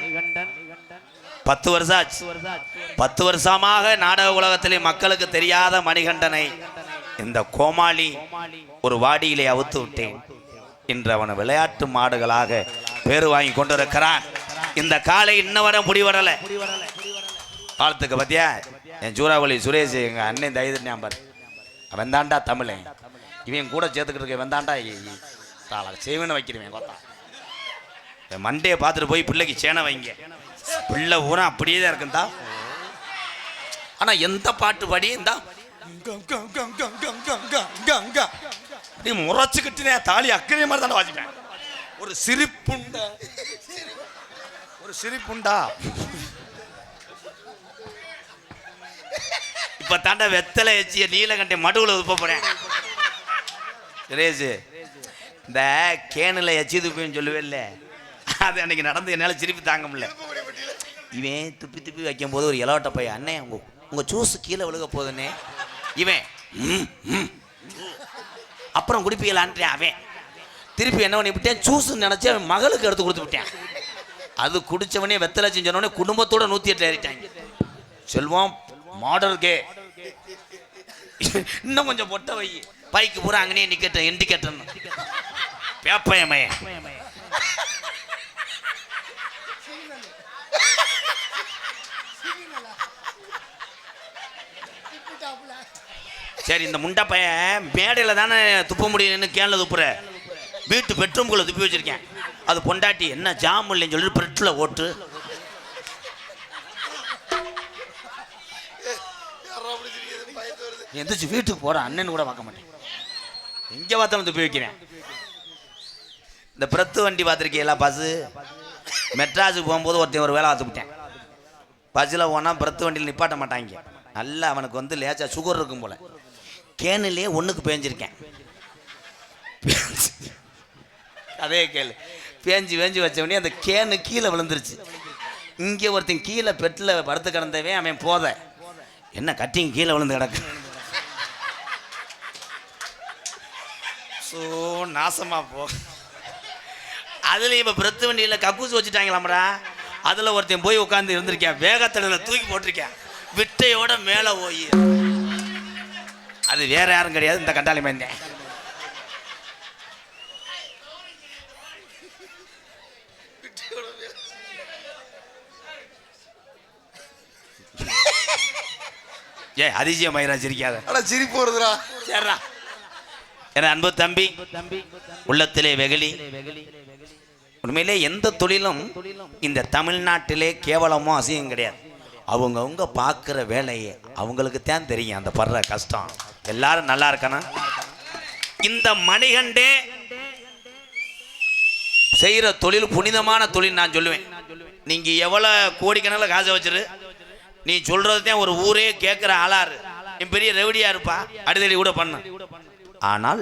10 வருஷம் ஆச்சு 10 வருஷமாக நாடக உலகத்திலே மக்களுக்கு தெரியாத மணிகண்டனை இந்த கோமாளி ஒரு வாடியிலே அவுத்து விட்டேன் இன்று அவன் விளையாட்டு மாடுகளாக பேரு வாங்கி கொண்டிருக்கிறான் இந்த காலை இன்ன வர முடிவரலை வாழ்த்துக்கு பத்தியா என் சூறாவளி சுரேஷ் எங்க அண்ணன் தைரிய ஞாபகம் அவன் தாண்டா தமிழன் இவன் கூட சேர்த்துக்கிட்டு இருக்க இவன் தாண்டா செய்வன வைக்கிறவன் கொத்தா மண்டையை பார்த்துட்டு போய் பிள்ளைக்கு சேனை வைங்க பிள்ளை ஊரா அப்படியே தான் இருக்குந்தா ஆனா எந்த பாட்டு பாடி இருந்தா நீ முறைச்சுக்கிட்டு தாலி அக்கறை மாதிரி தானே வாசிப்பேன் ஒரு சிரிப்புண்டா இப்ப தாண்டா வெத்தலை வச்சிய நீலகண்டை மடுவுல உப்ப போறேன் சுரேஷ் இந்த கேனில் எச்சி துப்பின்னு சொல்லுவே இல்லை அது அன்னைக்கு நடந்து என்னால் சிரிப்பு தாங்க முடியல இவன் துப்பி வைக்கும் போது ஒரு இலவட்ட பையன் அண்ணே உங்க ஜூஸ் கீழே விழுக போதுன்னே இவன் அப்புறம் குடிப்பீங்களான்ட்டேன் அவன் திருப்பி என்ன பண்ணி விட்டேன் ஜூஸ்ன்னு நினச்சி அவன் மகளுக்கு எடுத்து கொடுத்து விட்டேன் அது குடிச்சவனே வெத்தலை செஞ்சோடனே குடும்பத்தோட 108 ஏறிட்டாங்க செல்வம் மாடல் கே இன்னும் கொஞ்சம் பொட்டை வை பைக்கு பூரா அங்கனே நிக்கட்டும் இண்டிகேட்டர் பேப்பயமே சரி இந்த முண்டை பையன் மேடையில் தானே துப்ப முடியும்னு கேனில் துப்புற வீட்டு பெட்ரூம்குள்ளே துப்பி வச்சிருக்கேன் அது பொண்டாட்டி என்ன ஜாம் இல்லைன்னு சொல்லிட்டு பெட்டில் ஓட்டு எந்திரிச்சு வீட்டுக்கு போகிறேன் அண்ணன் கூட பார்க்க மாட்டேன் இங்கே பார்த்தாலும் துப்பி வைக்கிறேன். இந்த பிரத்து வண்டி பார்த்துருக்கீங்களா? பஸ்ஸு மெட்ராஸுக்கு போகும்போது ஒருத்தன் ஒரு வேலை பார்த்துக்கிட்டேன். பஸ்ஸில் போனால் பிரத்து வண்டியில் நிப்பாட்ட மாட்டாங்க. நல்லா அவனுக்கு வந்து லேசாக சுகர் இருக்கும் போல். கேனுலேயே ஒன்றுக்கு பேஞ்சிருக்கேன். அதே கேளு. பேஞ்சு வச்சவனே அந்த கேனு கீழே விழுந்துருச்சு. இங்கே ஒருத்தன் கீழே பெட்டில் படுத்து கிடந்தவே அவன் போத என்ன கட்டிங் கீழே விழுந்து கிடக்கு. ஸோ நாசமாக போ. அதில் இப்போ பிரத்து வண்டியில் கக்கூசு வச்சுட்டாங்களாம்டா. அதில் ஒருத்தன் போய் உட்காந்து இருந்திருக்கேன். வேகத்தில் தூக்கி போட்டிருக்கேன். விட்டையோட மேலே போய். அது வேற யாரும் கிடையாது, இந்த கண்டாளி மந்தேன். அதிசயம் மயிரா சிரிக்காத. சிரிப்பு வருதுடா. சரிடா. என அன்பு தம்பி, உள்ளத்திலே வெகுளி. உண்மையிலே எந்த தொழிலும் இந்த தமிழ்நாட்டிலே கேவலமோ அசிங்கம் கிடையாது. அவங்கவுங்க பார்க்குற வேலையை அவங்களுக்கு தான் தெரியும் அந்த படுற கஷ்டம். எல்லாரும் நல்லா இருக்கணும். இந்த மணிகண்டே செய்கிற தொழில் புனிதமான தொழில் நான் சொல்லுவேன். நீங்கள் எவ்வளோ கோடிக்கணக்கில் காசை வச்சிரு, நீ சொல்கிறது தான் ஒரு ஊரே கேட்குற ஆளாரு. நீ பெரிய ரெவடியாக இருப்பா, அடிதடி கூட பண்ணு. ஆனால்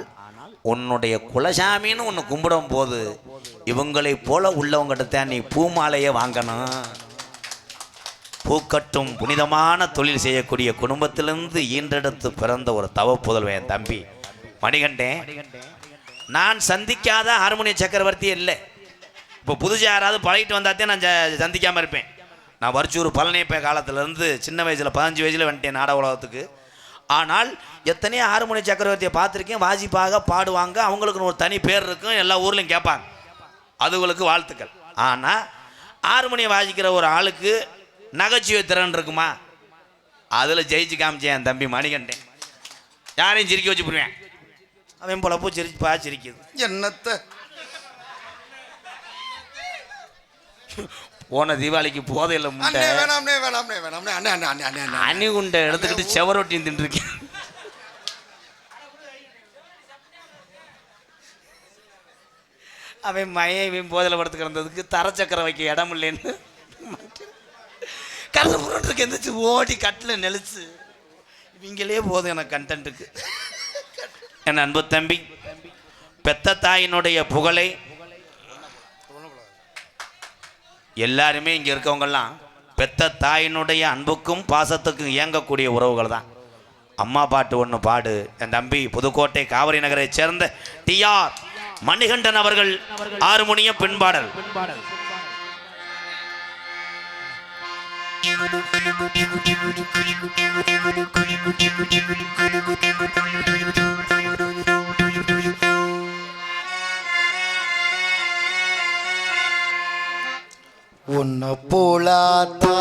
உன்னுடைய குலசாமின்னு ஒன்று கும்பிடும் போது இவங்களை போல உள்ளவங்கிட்ட தான் நீ பூமாலையை வாங்கணும். பூக்கட்டும் புனிதமான தொழில் செய்யக்கூடிய குடும்பத்திலிருந்து ஈன்றெடுத்து பிறந்த ஒரு தவ புதல்வன் தம்பி மணிகண்டேன். நான் சந்திக்காத ஹார்மோனிய சக்கரவர்த்தி இல்லை. இப்போ புதுசாக யாராவது பழகிட்டு வந்தாத்தே நான் சந்திக்காமல் இருப்பேன். நான் வரிச்சூர் பழனியப்ப காலத்திலேருந்து சின்ன வயசில் 15 வயசில் வந்துட்டேன் நாடக உலகத்துக்கு. ஆனால் எத்தனையோ ஹார்மோனிய சக்கரவர்த்தியை பார்த்துருக்கேன். வாசிப்பாக பாடுவாங்க, அவங்களுக்குன்னு ஒரு தனி பேர் இருக்கும், எல்லா ஊர்லேயும் கேட்பாங்க. அதுகளுக்கு வாழ்த்துக்கள். ஆனால் ஹார்மோனியம் வாசிக்கிற ஒரு ஆளுக்கு நகைச்சுவை திறன் இருக்குமா? அதில் ஜெயிச்சு காமிச்சேன் என் தம்பி மணிகண்டேன். யாரையும் சிரிக்க வச்சு போடுவேன். அவன் போலப்போ சிரிப்பா சிரிக்குது. என்னத்தை போன தீபாவளிக்கு போதையில் அணிகுண்டை எடுத்துக்கிட்டு செவரொட்டியும் தின்றுருக்கேன். அவன் மயன் போதையில் படுத்து கிடந்ததுக்கு தரச்சக்கரம் வைக்க இடம் இல்லைன்னு கருது புரண்டுருக்கு எந்திரிச்சு ஓடி கட்டில் நெளிச்சு. இவங்களே போதும் எனக்கு கண்டென்ட்டுக்கு. என் அன்பு தம்பி, பெத்த தாயினுடைய புகழை எல்லாருமே இங்கே இருக்கவங்கெல்லாம் பெத்த தாயினுடைய அன்புக்கும் பாசத்துக்கும் இயங்கக்கூடிய உறவுகள் தான். அம்மா பாட்டு ஒன்று பாடு. என் தம்பி புதுக்கோட்டை காவிரி நகரை சேர்ந்த TR மணிகண்டன் அவர்கள் ஹார்மோனிய பின்பாடல். உன்னை போலாத்தா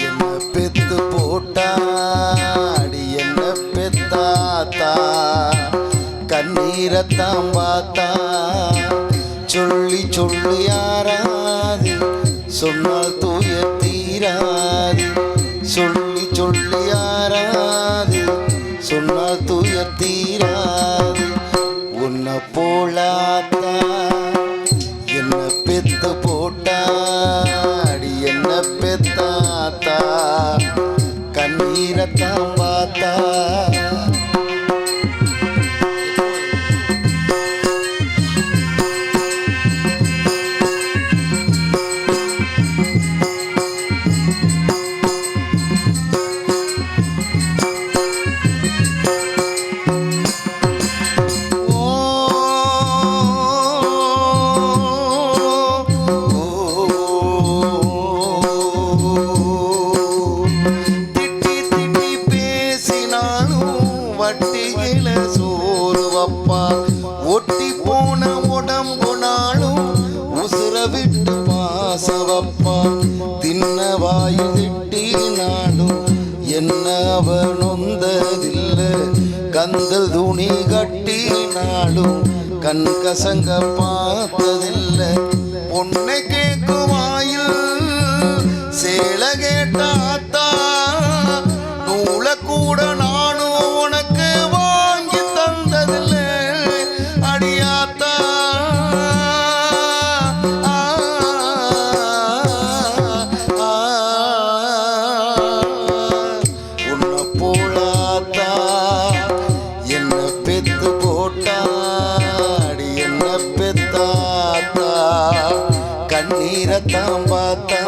என்ன பெத்து போட்டாடி, என்ன பெத்தாத்தா கண்ணீரத்தான் பார்த்தா சொல்லி சொல்லி யாராது சொன்னால் தூய தீராது. சொல்லி சொல்லி யாராது சொன்னால் தூய தீராது. உன்னை போலாத்தா என்ன பெத்து போட்டாடி, என்ன பெத்தாத்தா கண்ணீரத்தான் பார்த்தா. ஒட்டி போன உடம்பு நாளும் உசுர விட்டு பாசவப்பா. தின்ன வாயு திட்டினாலும் என்ன அவ நொந்ததில்லை. கந்தல் துணி கட்டினாலும் கண் கசங்க பார்த்ததில்லை. பொண்ணை கேட்கும் வாயில் சேல கேட்டாத்தா, நூலை கூட நானும் உனக்கு வாங்கி தந்ததில்லை. கண்ணீரத்தான் பார்த்தா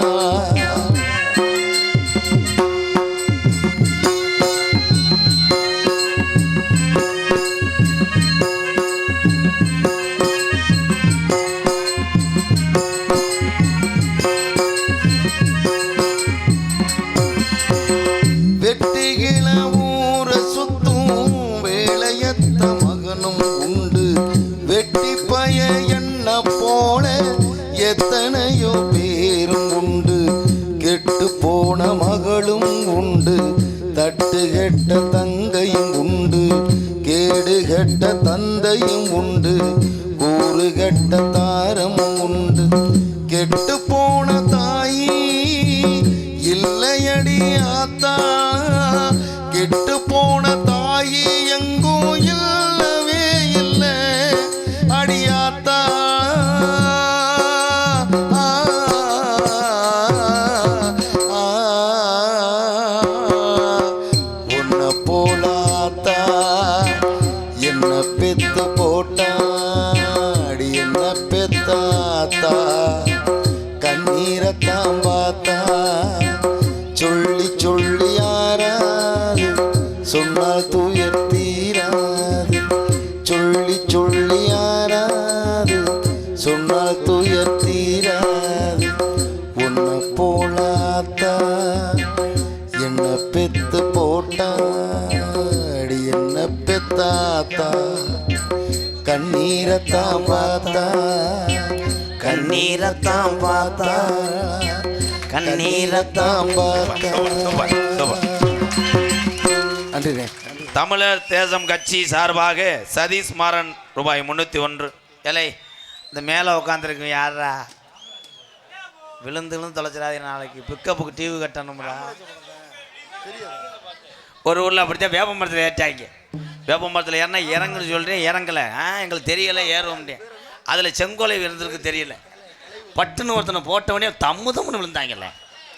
வெட்டிகில ஊர சுத்தும் வேலையத்த மகனும் உண்டு வெட்டி பய என்ன போல எத்தனையோ பேரும் உண்டு கெட்டு போன மகளும் உண்டு தட்டு கெட்ட தங்கையும் உண்டு கேடு கெட்ட தந்தையும் உண்டு கூறு கெட்ட தாரமும் உண்டு கெட்டு போன தாயி இல்லையடி ஆத்தா கெட்டு போன தாயி எங்கும் இல்லவே இல்லை அடியாத்தா உன்னை போலாத்தா என்ன பெத்து போட்டா அடி என்ன பெத்தாத்தா கண்ணீரத்தான் பார்த்தா சொல்லி சொல்லி யாராது சொன்னால் துயர் தீராது சொல்லி சொல்லி யாராது சொன்னால் துயர் தீராது உன்னை போலாத்தா என்ன பெத்து போட்டாடி என்ன பெத்தாத்தா கண்ணீரத்தான் பார்த்தா கண்ணீரத்தான் பார்த்தா கண்ணீரத்தான் பார்த்தா நன்றிண்ணே. தமிழர் தேசம் கட்சி சார்பாக சதீஷ் மாறன் ரூபாய் 301. ஏலே இந்த மேலே உட்காந்துருக்கு யாரா விழுந்து தொலைச்சிடாதீ நாளைக்கு பிக்கப்புக்கு டிவி கட்டணும்டா. ஒரு ஊரில் அப்படித்தான் வேப்ப மரத்தில் ஏற்றாங்க. வேப்ப மரத்தில் ஏறினா இறங்குன்னு சொல்கிறேன் இறங்கலை. எங்களுக்கு தெரியலை ஏறுவோம் முடியும். அதில் செங்கோலை இருந்திருக்கு தெரியல. பட்டுன்னு ஒருத்தனை போட்டவனே தம்முன்னு விழுந்தாங்கல்ல.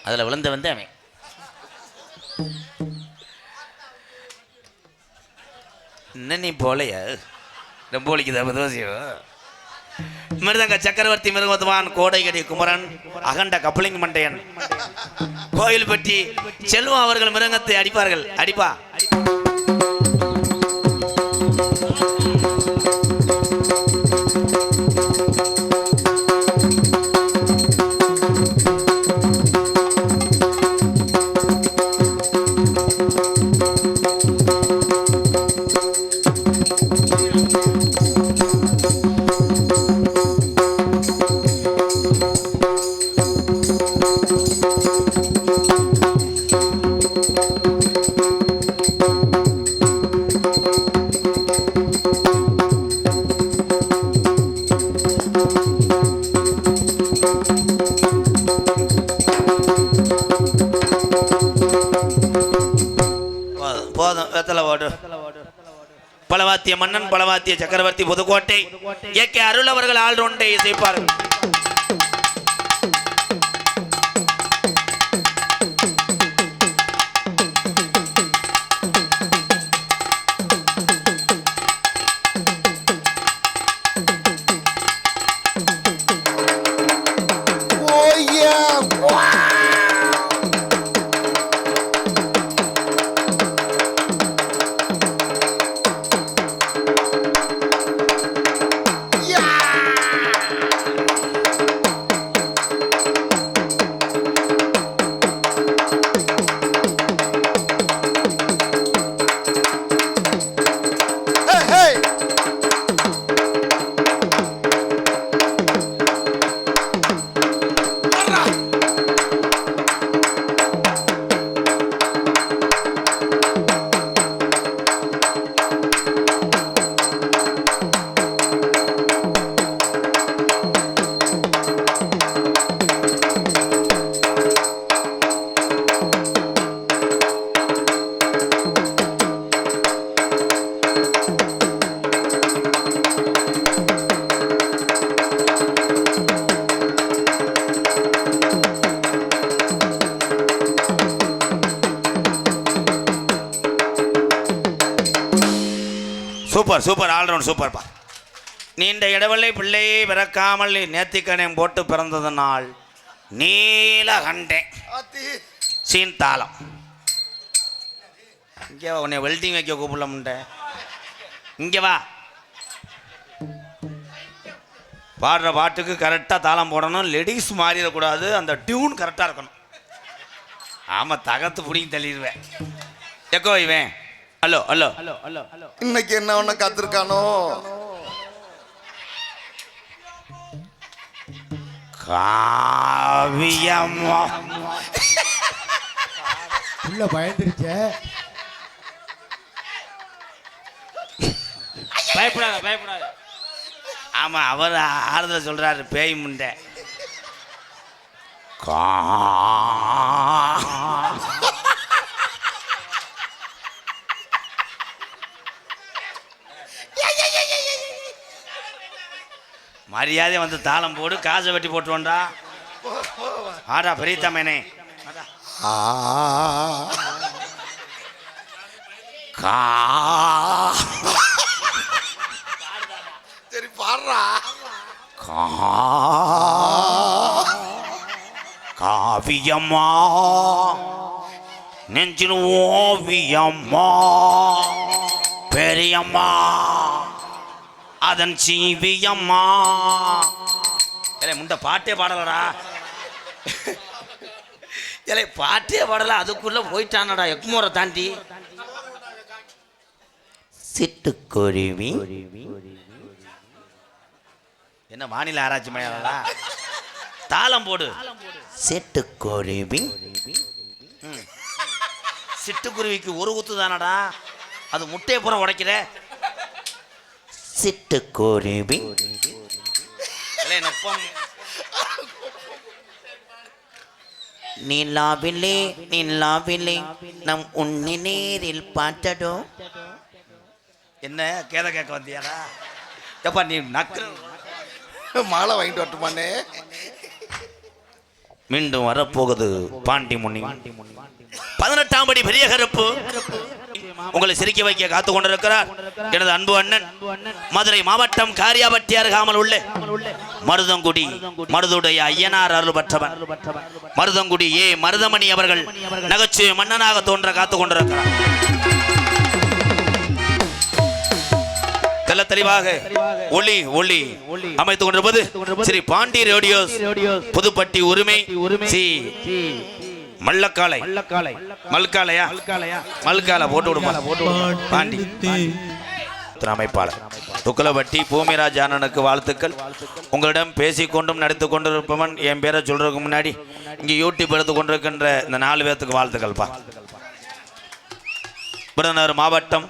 அதில் விழுந்த வந்து அவன் இன்னும் நீ போலையா ரொம்ப ஒழிக்குதா தோசியோ. மிருதங்க சக்கரவர்த்தி மிருகவத்வான் கோடைகடி குமரன் அகண்ட கப்பலிங் மண்டையன் கோயில்பட்டி செல்வம் அவர்கள் மிருகத்தை அடிப்பார்கள். அடிப்பா போதும். வெத்தலை ஓடு. பலவாத்திய மன்னன் பலவாத்திய சக்கரவர்த்தி புதுக்கோட்டை ஏகே அருள் அவர்கள் ஆல்ரவுண்டை இசைப்பார்கள். சூப்பர் சூப்பர் ஆல்ரவுண்ட் சூப்பர்ப்பா. நீண்ட இடைவெளி பிள்ளையை பிறக்காமல் நேர்த்திக்கணம் போட்டு பிறந்ததனால் நீலகண்டேன் சீன் தாளம். இங்கே வா, உன்னை வெல்டிங் வைக்க கூப்பிடல முண்டை. இங்கே வா. பாடுற பாட்டுக்கு கரெக்டாக தாளம் போடணும். லேடிஸ் மாறிடக்கூடாது. அந்த டியூன் கரெக்டாக இருக்கணும். ஆமாம், தகத்து பிடிங்கி தள்ளிடுவேன். எக்கோ இவன் hello hello hello hello hello. இன்னைக்கு என்ன ஒண்ணு காத்திருக்கானோ? காவியம்மா உள்ள பயந்துருச்ச. பயப்படாத பயப்படாத. ஆமா, அவர் ஆறுதல் சொல்றாரு. பேய் முண்டை. மரியாதை வந்து தாளம் போடு. காசை வெட்டி போட்டுவோண்டா. ஆடா பெரிய தமேனே. சரி பாடுறா. காவியம்மா நெஞ்சில் ஓவியம்மா பெரியம்மா அதன் சீவியம்மா. ஏலே முண்டை பாட்டே பாடலடா. ஏலே பாட்டே பாடல, அதுக்குள்ள போயிட்டானடா எக்மோரை தாண்டி. சிட்டுக்குருவி என்ன வானிலை ஆராய்ச்சி மையம்டா. தாளம் போடு. சிட்டுக்குருவி. சிட்டுக்குருவிக்கு ஒரு ஊத்து தானடா, அது முட்டையை பூரா உடைக்கிற. சிட்டுக்குருவி நிலாவிலே நிலாவிலே நம் உன்னி நேரில் பார்த்தடோ. என்ன கேத கேட்க வந்தியாடா? எப்பா நீ நக்கு மாலை வாங்கிட்டு வரட்டுமானே. மீண்டும் வரப்போகுது பாண்டி முனி 18ஆம் படி பெரிய கருப்பு. உங்களை சிரிக்க வைக்க காத்து கொண்டிருக்கிறார் எனது அன்பு அண்ணன், மதுரை மாவட்டம் காரியாபட்டி அருகாமல் உள்ள மருதங்குடி மருதுடைய ஐயனார் அருள் பெற்றவன் மருதங்குடி ஏ மருதமணி அவர்கள் நகைச்சுவை மன்னனாக தோன்ற காத்து கொண்டிருக்கிறார். தெல்ல தெளிவாக ஒளி ஒளி அமைத்துக் கொண்டிருப்பது ஸ்ரீ பாண்டி ரேடியோஸ் புதுப்பட்டி உரிமை சி மல்லக்காலை. மல்காலையா? மல்காலை போட்டு விடுமா பாண்டி அமைப்பாளர் துக்கலப்பட்டி பூமிராஜ் அண்ணனுக்கு வாழ்த்துக்கள். உங்களிடம் பேசிக்கொண்டும் நடித்து கொண்டிருப்பவன் என் பேரை சொல்றதுக்கு முன்னாடி இங்கே யூடியூப் எடுத்து கொண்டிருக்கின்ற இந்த 4 பேர்த்துக்கு வாழ்த்துக்கள்ப்பா. விருதுநகர் மாவட்டம்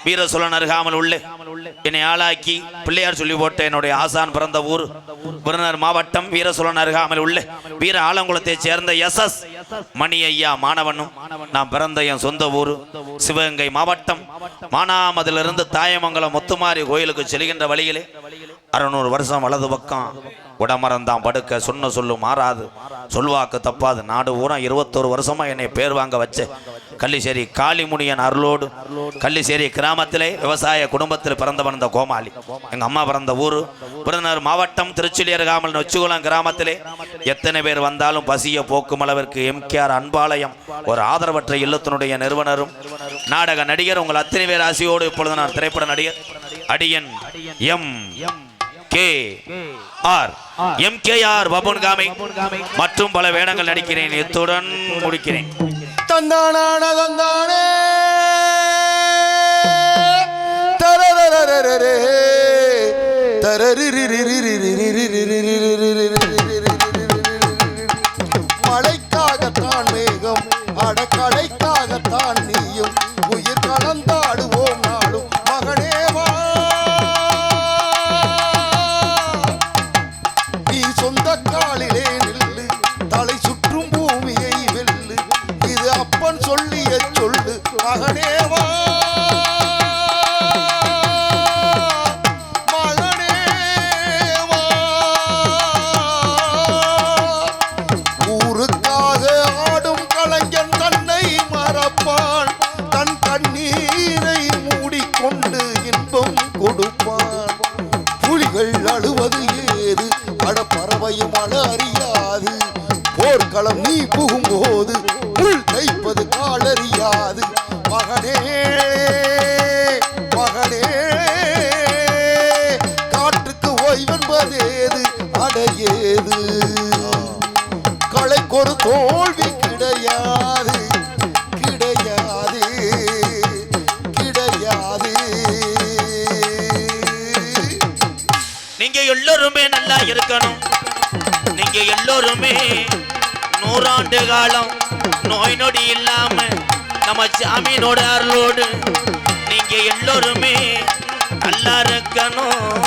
வீரசோழன் அருகாமல் உள்ள என்னை ஆளாக்கி பிள்ளையார் சொல்லி போட்ட என்னுடைய ஆசான் பிறந்த ஊர் விருதுநகர் மாவட்டம் வீரசோழன் அருகாமல் உள்ள வீர ஆலங்குளத்தை சேர்ந்த SS மணி ஐயா மாணவனும் நான் பிறந்த என் சொந்த ஊர் சிவகங்கை மாவட்டம் மானாமதிலிருந்து தாயமங்கலம் முத்துமாரி கோயிலுக்கு செல்கின்ற வழியிலே 600 வருஷம் வலது பக்கம் உடமரந்தான் படுக்க சொன்ன சொல்லு மாறாது சொல்வாக்கு தப்பாது நாடு ஊரா 21 வருஷமா என்னை பேர் வாங்க வச்ச கள்ளிசேரி காளிமுனியன் அருளோடு கள்ளிசேரி கிராமத்திலே விவசாய குடும்பத்தில் பிறந்தவன் இந்த கோமாளி. எங்க அம்மா பிறந்த ஊர் விருதுநகர் மாவட்டம் திருச்சிலி அருகாமல் நொச்சிகுளம் கிராமத்திலே எத்தனை பேர் வந்தாலும் பசிய போக்கும் அளவிற்கு MKR அன்பாலயம் ஒரு ஆதரவற்ற இல்லத்தினுடைய நிறுவனரும் நாடக நடிகர் உங்கள் அத்தனை பேர் ஆசையோடு இப்பொழுது நான் திரைப்பட நடிகர் அடியன் MKR பபுன்காமை மற்றும் பல வேடங்கள் நடிக்கிறேன். இத்துடன் முடிக்கிறேன். தந்தானான தந்தானே தரரரரரரே மழைக்காகத்தான் மேகம் அடக்கடைக்காகத்தான் நீயும் உயிர் கலந்தாடுவோம் நாடும் மகனேவா நீ சொந்த காலிலே நில்லு தலை சுற்றும் பூமியை வெல்லு இது அப்பன் சொல்லிய சொல்லு மகனேவா ஊருக்காக ஆடும் கலைஞன் தன்னை மறப்பான் தன் கண்ணீரை மூடிக்கொண்டு இன்பம் கொடுப்பான் புலி பாயும் மழ அறியாது போர்க்களம் நீ புகும்போது புல் தைப்பது காலறியாது மகனே மகனே காட்டுக்கு ஓய்வென்பதேது அடையேது களைக்கொரு தோல்வி கிடையாது கிடையாது கிடையாது. நீங்க எல்லோருமே நல்லா இருக்கணும். நீங்க எல்லோருமே 100 ஆண்டு காலம் நோய் நொடி இல்லாம நம்ம சாமியோட அருளோடு நீங்க எல்லோருமே நல்லா இருக்கணும்.